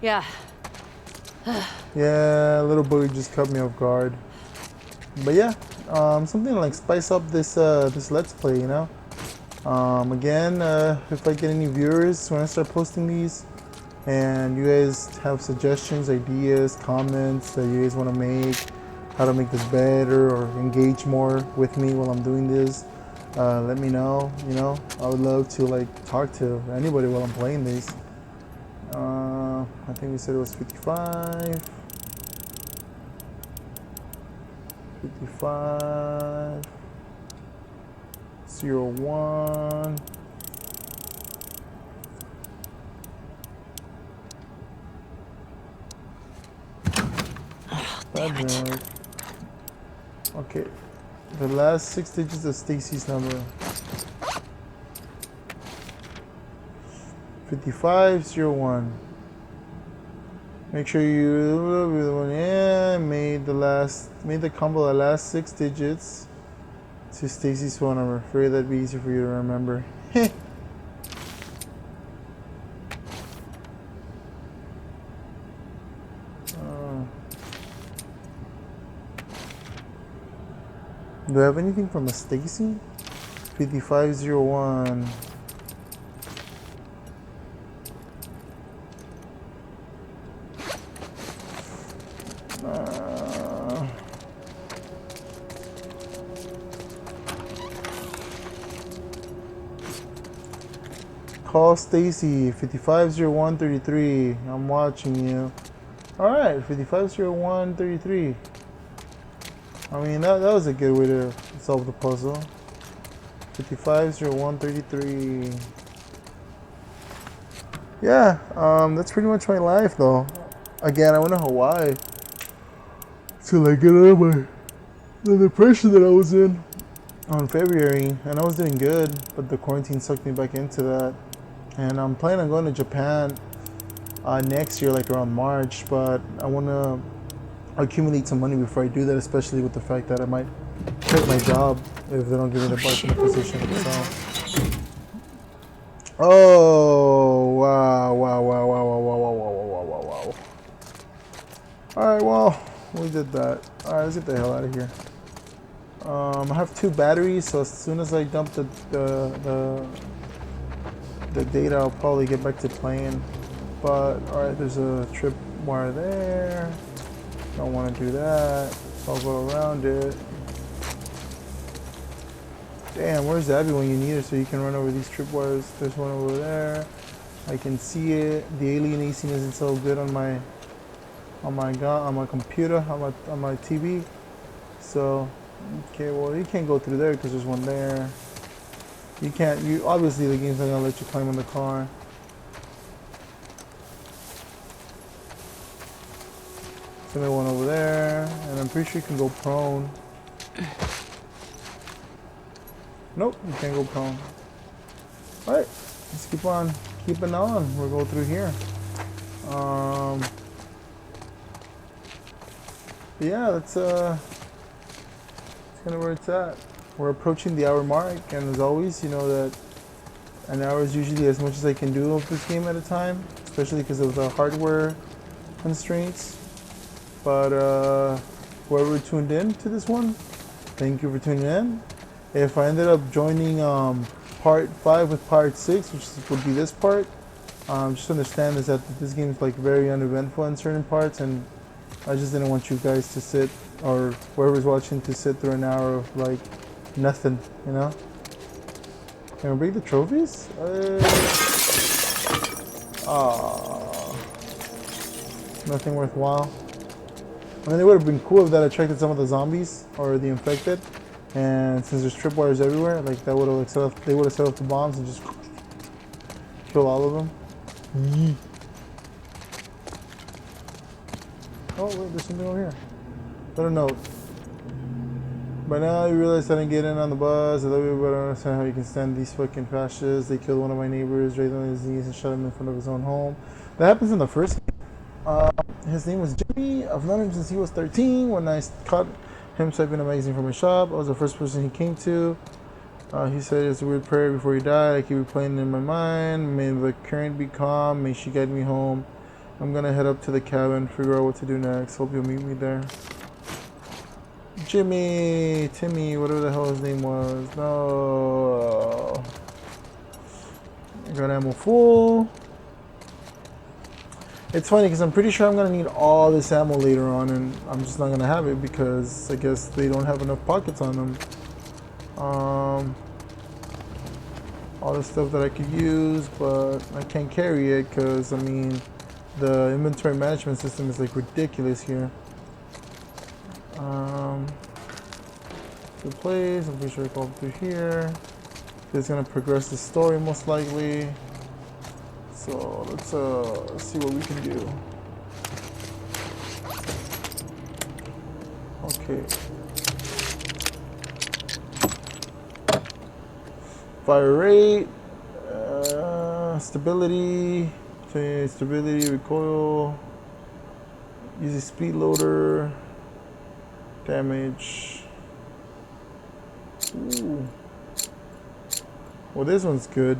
C: Yeah.
A: Yeah, little booty just caught me off guard. But yeah, something to like spice up this Let's Play, you know. Again, if I get any viewers when I start posting these, and you guys have suggestions, ideas, comments that you guys want to make, how to make this better or engage more with me while I'm doing this, let me know. You know, I would love to like talk to anybody while I'm playing these. I think we said it was 55. 55 01.
E: Oh, damn it.
A: Okay, the last 6 digits of Stacy's number. 5501. Make sure you made the combo the last 6 digits to Stacy's phone number. Figured that'd be easy for you to remember. Do I have anything from a Stacy? 5501. Call Stacy, 550133. I'm watching you. Alright, 550133. I mean, that was a good way to solve the puzzle. 550133. Yeah, that's pretty much my life though. Again, I went to Hawaii to like get out of the depression that I was in on February, and I was doing good, but the quarantine sucked me back into that. And I'm planning on going to Japan next year, like around March, but I want to accumulate some money before I do that, especially with the fact that I might quit my job if they don't give me the bartender position. So. Oh, wow. Alright, well, we did that. Alright, let's get the hell out of here. I have 2 batteries, so as soon as I dump the data, I'll probably get back to playing. But, alright, there's a trip wire there. Don't want to do that, so I'll go around it. Damn, where's Abby when you need her so you can run over these tripwires? There's one over there. I can see it. The alienation isn't so good on my computer, on my TV. So, okay, well you can't go through there because there's one there. You can't. You obviously the game's not gonna let you climb in the car. So there's one over there, and I'm pretty sure you can go prone. Nope, you can't go prone. Alright, let's keep on keeping on. We'll go through here. Yeah, that's kind of where it's at. We're approaching the hour mark, and as always, you know that an hour is usually as much as I can do of this game at a time, especially because of the hardware constraints. But whoever tuned in to this one, thank you for tuning in. If I ended up joining part 5 with part 6, which would be this part, just understand is that this game is like very uneventful in certain parts, and I just didn't want you guys to sit, or whoever's watching, to sit through an hour of like nothing, you know? Can we break the trophies? Nothing worthwhile. I mean, it would have been cool if that attracted some of the zombies or the infected. And since there's tripwires everywhere, like that would have they would have set off the bombs and just kill all of them. Oh wait, there's something over here. Little note. By now you realize I didn't get in on the bus. I love you, but I don't understand how you can stand these fucking fascists. They killed one of my neighbors, dragged him on his knees, and shot him in front of his own home. That happens in the first game. His name was Jimmy. I've known him since he was 13. When I caught him swiping a magazine from my shop, I was the first person he came to. He said it's a weird prayer before he died. I keep replaying it in my mind. May the current be calm. May she guide me home. I'm gonna head up to the cabin, figure out what to do next. Hope you'll meet me there. Jimmy, Timmy, whatever the hell his name was. No. I got ammo full. It's funny because I'm pretty sure I'm gonna need all this ammo later on, and I'm just not gonna have it because I guess they don't have enough pockets on them. All the stuff that I could use, but I can't carry it because I mean the inventory management system is like ridiculous here. Good place. I'm pretty sure I go through here. It's gonna progress the story most likely. So let's see what we can do. Okay. Fire rate, stability, recoil, easy speed loader, damage. Ooh. Well, this one's good.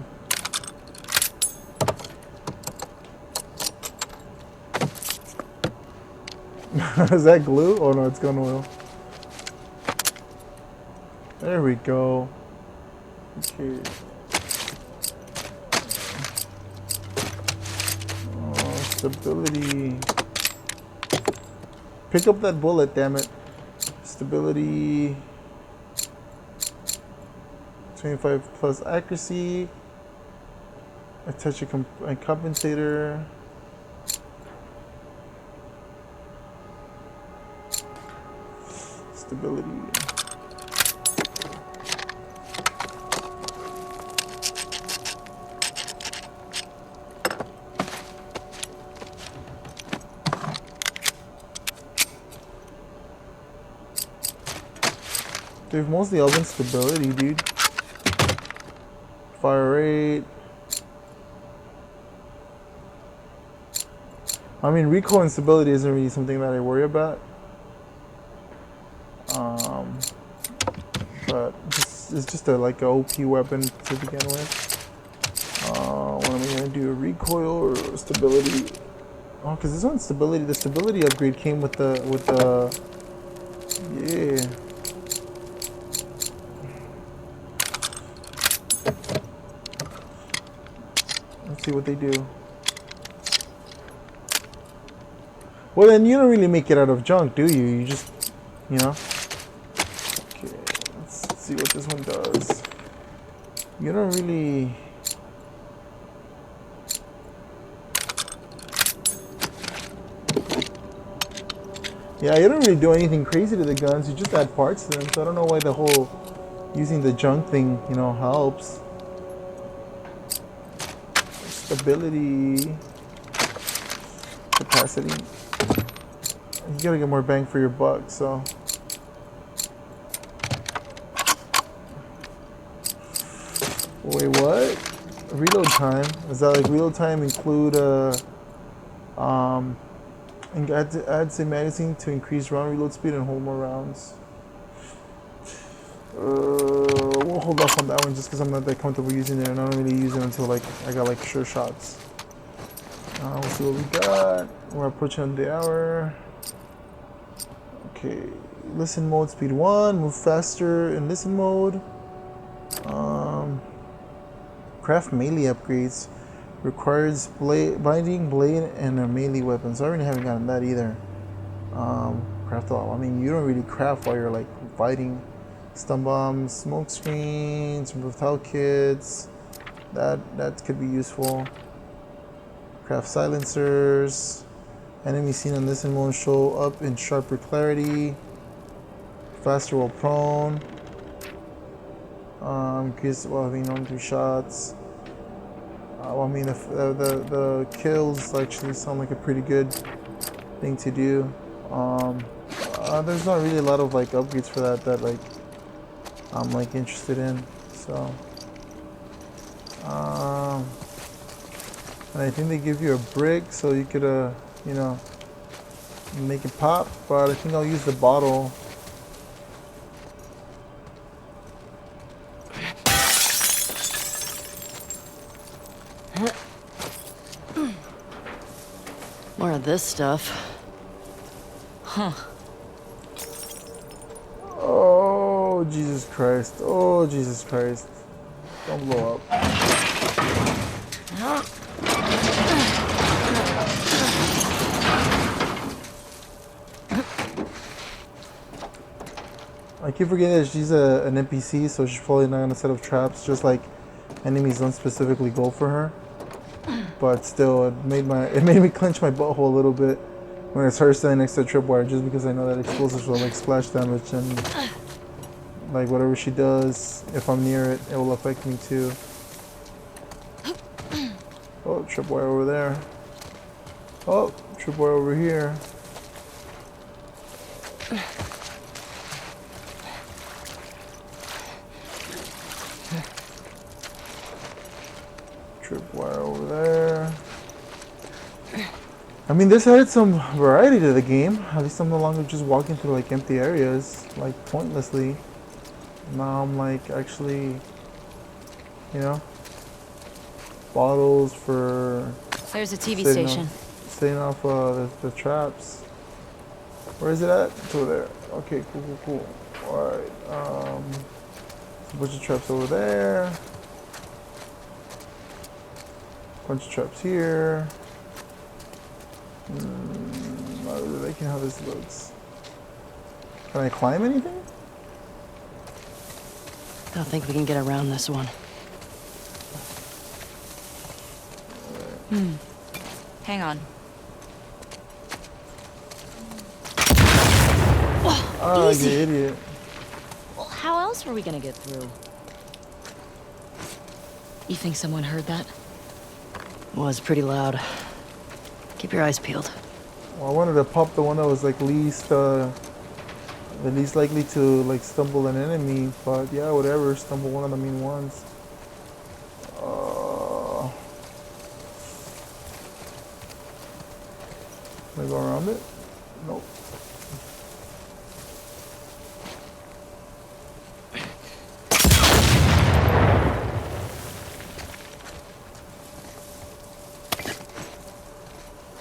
A: Is that glue? Oh no, it's gun oil. There we go. Okay. Oh, stability. Pick up that bullet, damn it. Stability. 25 plus accuracy. Attach a compensator. Stability. They've mostly all been stability, dude. Fire rate. I mean, recoil and stability isn't really something that I worry about. But it's just like a OP weapon to begin with. What am I gonna do? Recoil or stability? Oh, because this one's stability. The stability upgrade came with the yeah. Let's see what they do. Well, then you don't really make it out of junk, do you? You just, you know. Okay, let's see what this one does. You don't really. Yeah, you don't really do anything crazy to the guns. You just add parts to them. So I don't know why the whole using the junk thing, you know, helps. Stability, capacity. You gotta get more bang for your buck. So. Wait, what? Reload time? Is that like reload time include and adds a magazine to increase round reload speed and hold more rounds. We'll hold off on that one just because I'm not that comfortable using it, and I don't really use it until like I got like sure shots. We'll see what we got. We're approaching the hour. Okay, listen mode speed 1, move faster in listen mode. Craft melee upgrades. Requires binding, blade, and a melee weapon. So I really haven't gotten that either. Craft all. I mean, you don't really craft while you're like fighting. Stun bombs, smoke screens, reptile kits. That could be useful. Craft silencers. Enemies seen on listen mode show up in sharper clarity. Faster while prone. Increase while having on 3 shots. Well, I mean, the kills actually sound like a pretty good thing to do. There's not really a lot of like upgrades for that like I'm like interested in. So, and I think they give you a brick so you could you know, make it pop. But I think I'll use the bottle.
E: More of this stuff. Huh.
A: Oh, Jesus Christ. Oh, Jesus Christ. Don't blow up. I keep forgetting that she's an NPC, so she's probably not gonna set up traps, just like enemies don't specifically go for her. But still, it made me clench my butthole a little bit when I started standing next to a tripwire, just because I know that explosives will like splash damage, and like whatever she does, if I'm near it, it will affect me too. Oh, tripwire over there. Oh, tripwire over here. Tripwire over there. I mean, this added some variety to the game. At least I'm no longer just walking through like empty areas, like pointlessly. Now I'm like actually, you know, bottles for.
C: There's a TV station.
A: Staying off the traps. Where is it at? It's over there. Okay, cool. All right. A bunch of traps over there. Bunch of traps here. Not really liking how this looks. Can I climb anything?
E: I don't think we can get around this one.
G: Hang on.
A: Oh, you idiot.
G: Well, how else were we gonna get through? You think someone heard that?
E: It was pretty loud. Keep your eyes peeled.
A: Well, I wanted to pop the one that was like least likely to like stumble an enemy, but yeah, whatever. Stumble one of the mean ones. Can I go around it? Nope.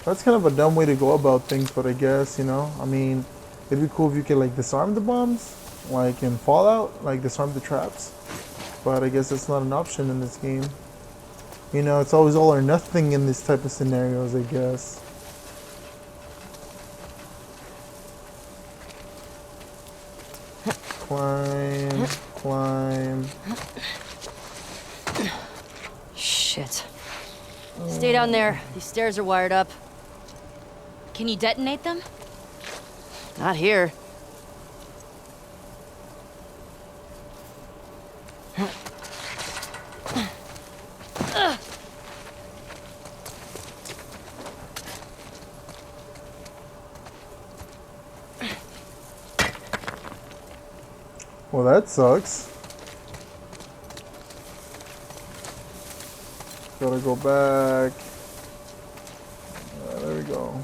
A: That's kind of a dumb way to go about things, but I guess, you know, I mean, it'd be cool if you could like disarm the bombs, like in Fallout, like disarm the traps. But I guess that's not an option in this game. You know, it's always all or nothing in this type of scenarios, I guess. Climb, climb.
C: Shit. Stay down there. These stairs are wired up.
G: Can you detonate them?
C: Not here.
A: Well, that sucks. Gotta go back. There we go.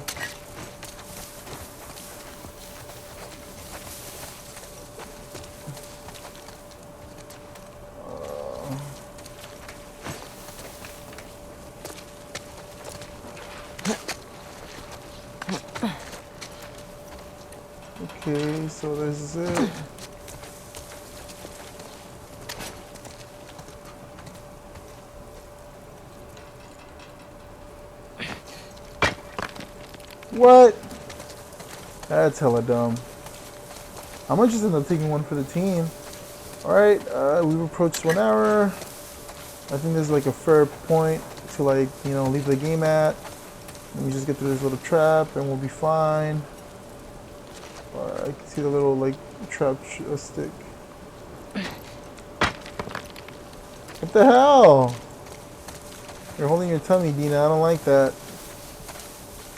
A: Okay, so this is it. What? That's hella dumb. I might just end up taking one for the team. Alright, we've approached 1 hour. I think there's like a fair point to like, you know, leave the game at. Let me just get through this little trap and we'll be fine. I can see the little like trap stick. What the hell? You're holding your tummy, Dina. I don't like that.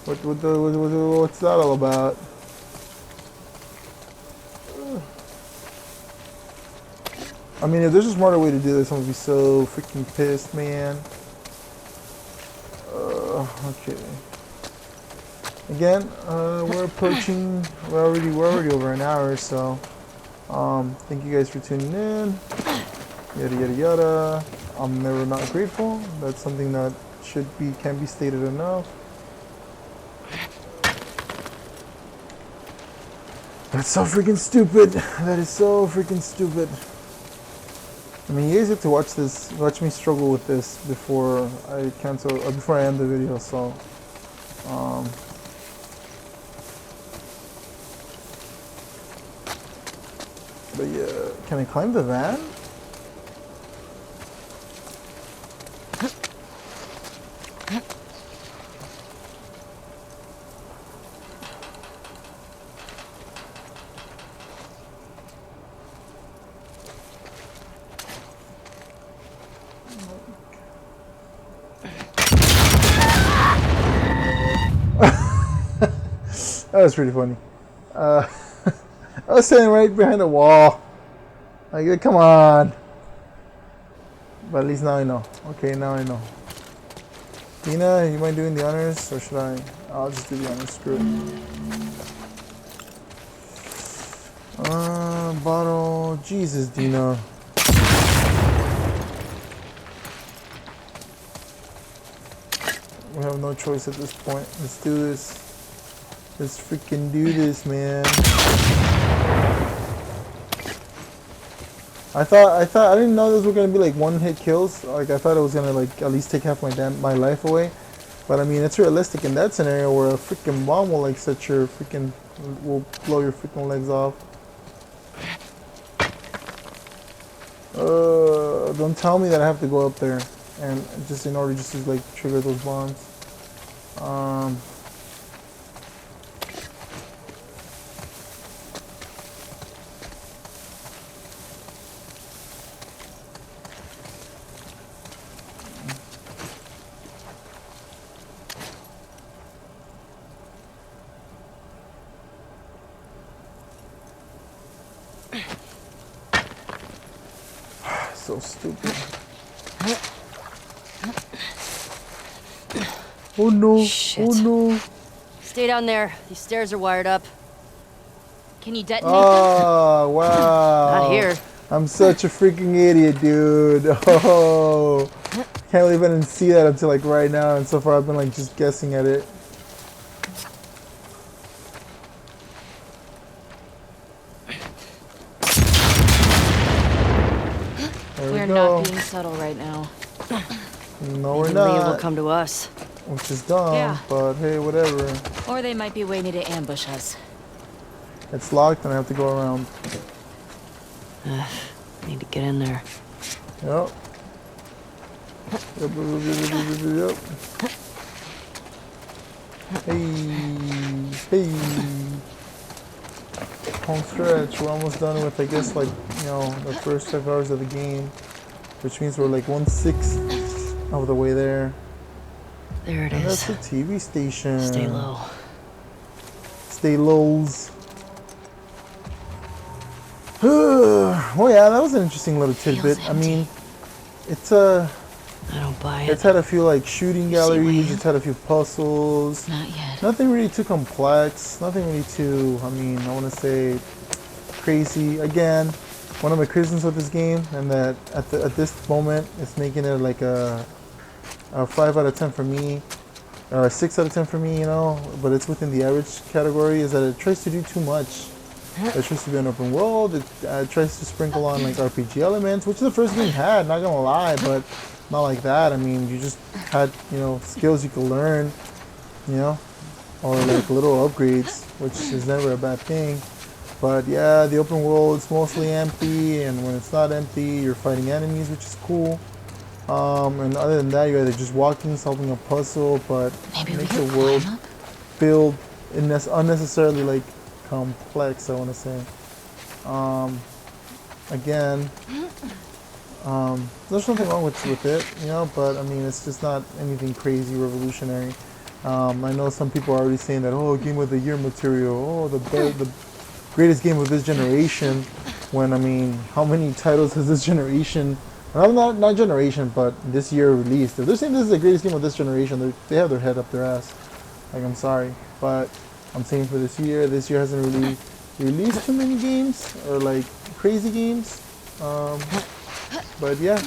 A: What's that all about? I mean, if there's a smarter way to do this, I'm gonna be so freaking pissed, man. Okay. Again, we're approaching. We're already over an hour, so thank you guys for tuning in. Yada yada yada. I'm never not grateful. That's something that can be stated enough. That's so freaking stupid. That is so freaking stupid. I mean, you guys have to watch me struggle with this before I cancel, before I end the video. So, but yeah, can I climb the van? That was pretty funny. I was standing right behind the wall. Like, come on. But at least now I know. Okay, now I know. Dina, you mind doing the honors, or should I? I'll just do the honors. Screw it. Bottle. Jesus, Dina. We have no choice at this point. Let's do this. Let's freaking do this, man. I didn't know those were gonna be like one-hit kills. Like I thought it was gonna like at least take half my life away. But I mean, it's realistic in that scenario where a freaking bomb will like will blow your freaking legs off. Don't tell me that I have to go up there and just in order just to like trigger those bombs. So stupid. Oh no.
C: Shit.
A: Oh no.
C: Stay down there. These stairs are wired up.
G: Can you detonate them?
A: Oh, wow.
C: Not here.
A: I'm such a freaking idiot, dude. Oh. Can't believe I didn't see that until like right now, and so far I've been like just guessing at it. There
G: We're
A: we go.
G: not being subtle right now.
A: No, we're
E: Maybe Leah will
A: not.
E: come to us.
A: Which is dumb,
G: Yeah.
A: but hey, whatever.
G: Or they might be waiting to ambush us.
A: It's locked and I have to go around.
E: Need to get in there.
A: Yep. Yep. Hey. Home stretch. We're almost done with, I guess, like, you know, the first 5 hours of the game. Which means we're like 1/6 of the way there.
E: There it
A: And
E: is.
A: that's the TV station.
E: Stay low.
A: Stay lows. Oh yeah, that was an interesting little tidbit. I mean, it's
E: I don't buy it.
A: it's had a few like shooting galleries.
G: Wayne?
A: It's had a few puzzles.
G: Not yet.
A: Nothing really too complex. Nothing really too. I mean, I want to say crazy. Again, one of my criticisms of this game, and that at this moment, it's making it like a 5 out of 10 for me, or a 6 out of 10 for me. You know, but it's within the average category. Is that it tries to do too much. It tries to be an open world. It tries to sprinkle on like RPG elements, which the first game had. Not gonna lie, but not like that. I mean, you just had, you know, skills you could learn, you know, or like little upgrades, which is never a bad thing. But yeah, the open world is mostly empty, and when it's not empty, you're fighting enemies, which is cool. And other than that, you're either just walking, solving a puzzle, but
G: Maybe
A: it
G: we
A: makes
G: can
A: the world
G: climb up?
A: feel unnecessarily like complex, I want to say. Again, there's nothing wrong with it, you know, but I mean, it's just not anything crazy revolutionary. I know some people are already saying that, oh, game of the year material, oh, the greatest game of this generation, when I mean, how many titles has this generation, not generation, but this year released? If they're saying this is the greatest game of this generation, they have their head up their ass. Like, I'm sorry, but I'm saying for this year hasn't really released too many games, or like crazy games. But yeah,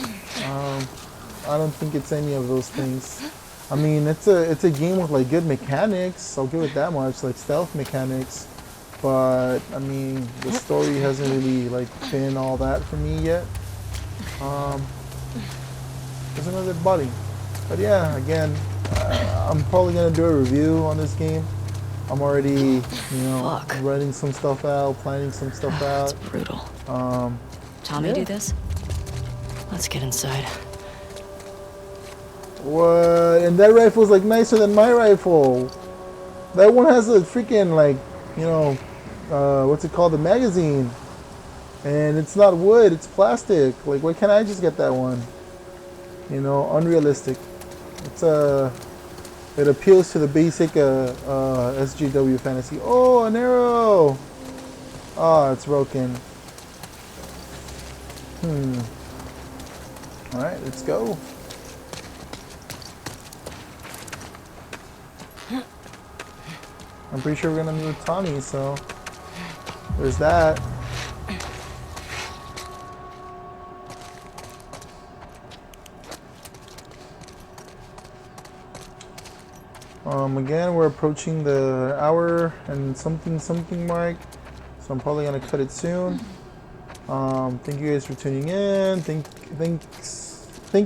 A: I don't think it's any of those things. I mean, it's a game with like good mechanics. I'll give it that much, like stealth mechanics. But I mean, the story hasn't really like been all that for me yet. There's another body. But yeah, again, I'm probably gonna do a review on this game. I'm already, you know, writing some stuff out, planning some stuff out.
E: It's brutal.
G: Tommy
A: yeah.
G: do this?
E: Let's get inside.
A: What? And that rifle's like nicer than my rifle. That one has a freaking like, you know, what's it called? The magazine. And it's not wood, it's plastic. Like, why can't I just get that one? You know, unrealistic. It's it appeals to the basic SJW fantasy. Oh, an arrow! Oh, it's broken. Alright, let's go. I'm pretty sure we're gonna meet with Tommy, so there's that. Again, we're approaching the hour and something mark, so I'm probably gonna cut it soon. Thank you guys for tuning in. Thank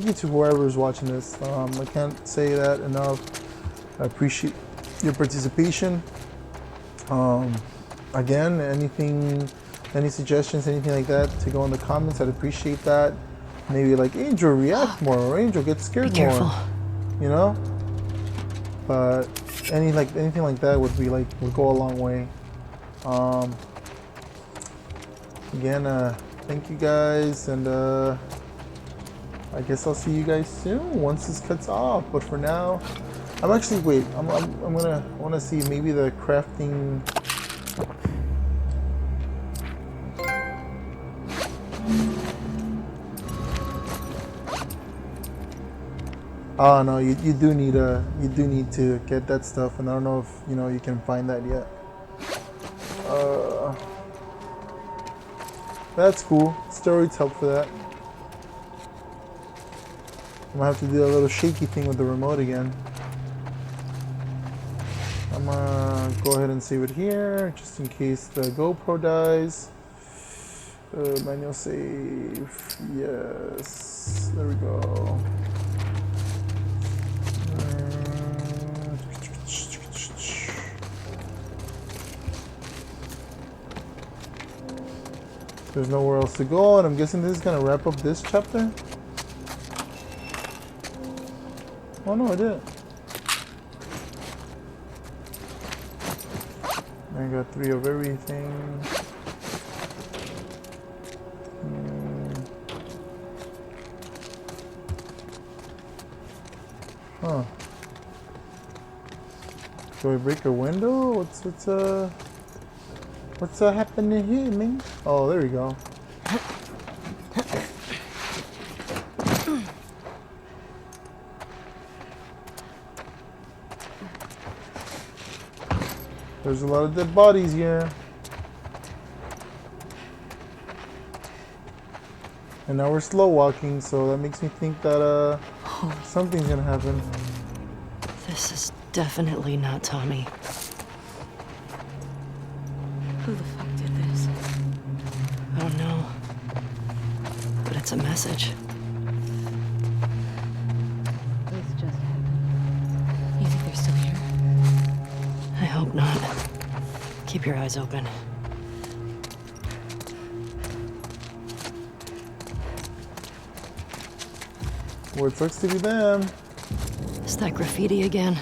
A: you to whoever's watching this. I can't say that enough. I appreciate your participation. Again, any suggestions, anything like that, to go in the comments, I'd appreciate that. Maybe like Angel react more, or Angel get scared more. You know. But anything like that would go a long way. Again, thank you guys, and I guess I'll see you guys soon once this cuts off. But for now, I want to see maybe the crafting. Oh no, you do need to get that stuff, and I don't know if you can find that yet. That's cool. Steroids help for that. I'm gonna have to do a little shaky thing with the remote again. I'm gonna go ahead and save it here, just in case the GoPro dies. Manual save. Yes. There we go. There's nowhere else to go, and I'm guessing this is gonna wrap up this chapter. Oh no, it didn't. I got 3 of everything. Huh. Do I break a window? What's happening here, man? Oh, there we go. There's a lot of dead bodies here. And now we're slow walking, so that makes me think that something's gonna happen.
E: This is definitely not Tommy. Who the fuck did this? I don't know. But it's a message.
D: This just happened.
E: You think they're still here? I hope not. Keep your eyes open.
A: Well, it sucks to be them.
E: Is that graffiti again?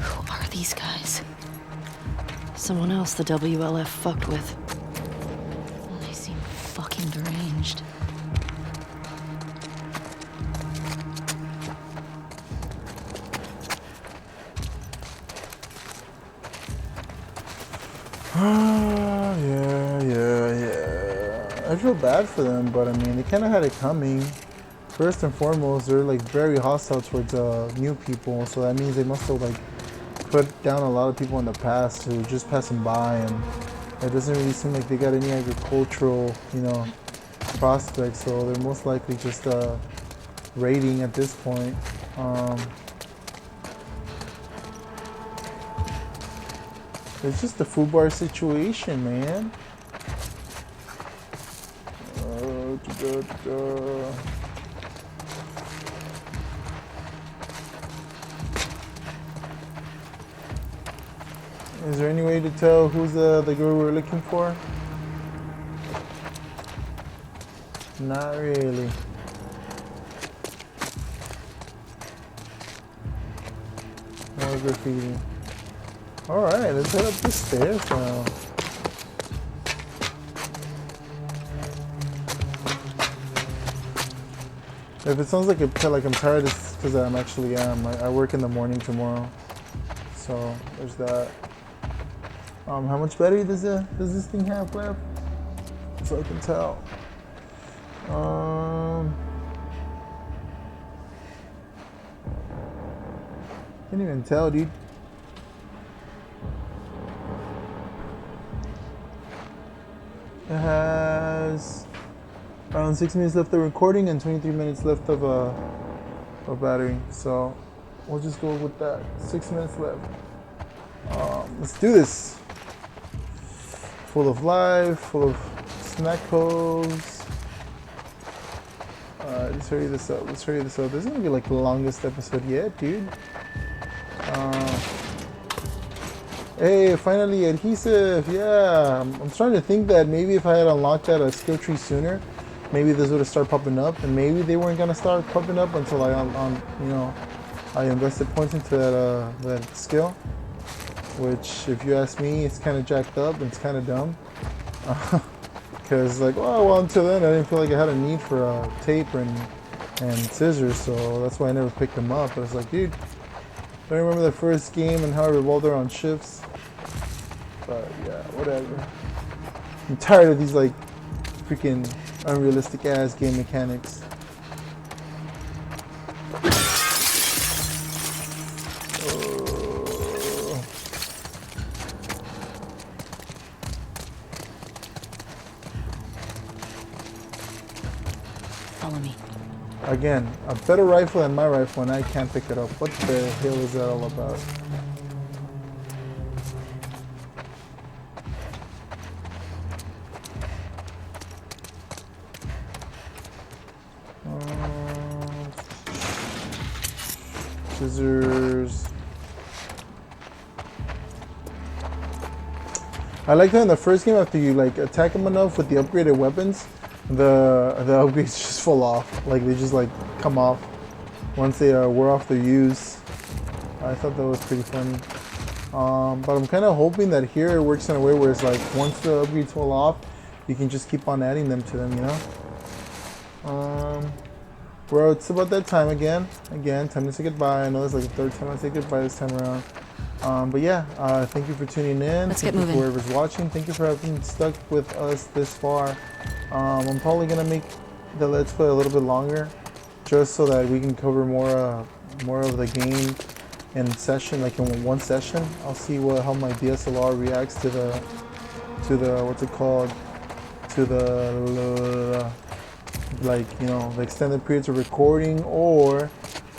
E: Who are these guys? Someone else the WLF fucked with.
G: Well, they seem fucking deranged.
A: Yeah. I feel bad for them, but I mean, they kind of had it coming. First and foremost, they're like very hostile towards new people, so that means they must have like put down a lot of people in the past who were just passing by, and it doesn't really seem like they got any agricultural, prospects, so they're most likely just raiding at this point. It's just the food bar situation, man. Is there any way to tell who's the girl we're looking for? Not really. More graffiti. Alright, let's head up the stairs now. If it sounds like I'm tired, it's because I actually am. I work in the morning tomorrow. So, there's that. How much battery does this thing have left? So I can tell. Can't even tell, dude. It has around 6 minutes left of recording and 23 minutes left of battery. So we'll just go with that. 6 minutes left. Let's do this. Full of life, full of snack codes. Alright, let's hurry this up. This is gonna be like the longest episode yet, dude. Hey, finally adhesive, yeah. I'm starting to think that maybe if I had unlocked that skill tree sooner, maybe this would have started popping up, and maybe they weren't gonna start popping up until I invested points into that skill. Which, if you ask me, it's kind of jacked up and it's kind of dumb. Because until then I didn't feel like I had a need for tape and scissors, so that's why I never picked them up. But it's like, dude, I remember the first game and how I revolved around shifts. But yeah, whatever. I'm tired of these freaking unrealistic ass game mechanics.
E: Follow me.
A: Again, a better rifle than my rifle and I can't pick it up. What the hell is that all about? Scissors. I like how in the first game, after you like attack them enough with the upgraded weapons, the upgrades just fall off. Like they just like come off once they wear off their use. I thought that was pretty funny. But I'm kind of hoping that here it works in a way where it's like once the upgrades fall off, you can just keep on adding them to them, you know? Bro, it's about that time again. Time to say goodbye. I know it's like the third time I say goodbye this time around. But yeah, thank you for tuning in.
G: Let's
A: thank
G: get
A: you
G: moving.
A: for whoever's watching. Thank you for having stuck with us this far. I'm probably gonna make the Let's Play a little bit longer, just so that we can cover more of the game in session, like in one session. I'll see how my DSLR reacts to the what's it called, to the like, you know, the extended periods of recording, or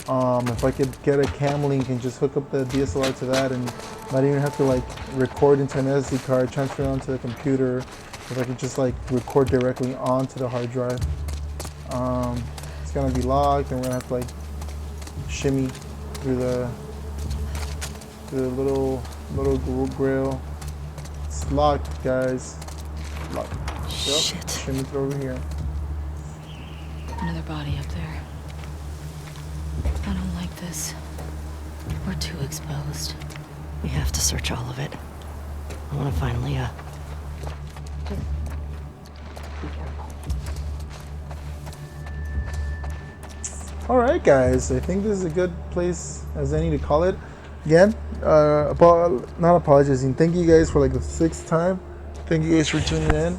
A: if I could get a cam link and just hook up the DSLR to that and not even have to like record into an SD card, transfer it onto the computer, if I could just like record directly onto the hard drive. It's gonna be locked and we're gonna have to like shimmy through the little grill. It's locked, guys. Locked.
G: Shit.
A: Yep. Shimmy through over here.
G: Another body up there. I don't like this. We're too exposed.
E: We have to search all of it. I want to finally,
A: Alright guys, I think this is a good place as any to call it. Again, not apologizing. Thank you guys for like the 6th time. Thank you guys for tuning in.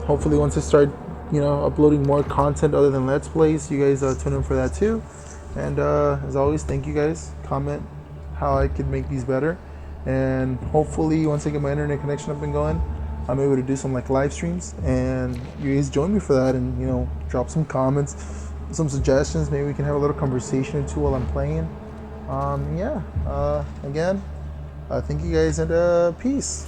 A: Hopefully once I start, you know, uploading more content other than Let's Plays, you guys tune in for that too. And as always, thank you guys. Comment how I could make these better. And hopefully once I get my internet connection up and going, I'm able to do some like live streams and you guys join me for that, and you know, drop some comments, some suggestions. Maybe we can have a little conversation or two while I'm playing. Again, thank you guys, and peace.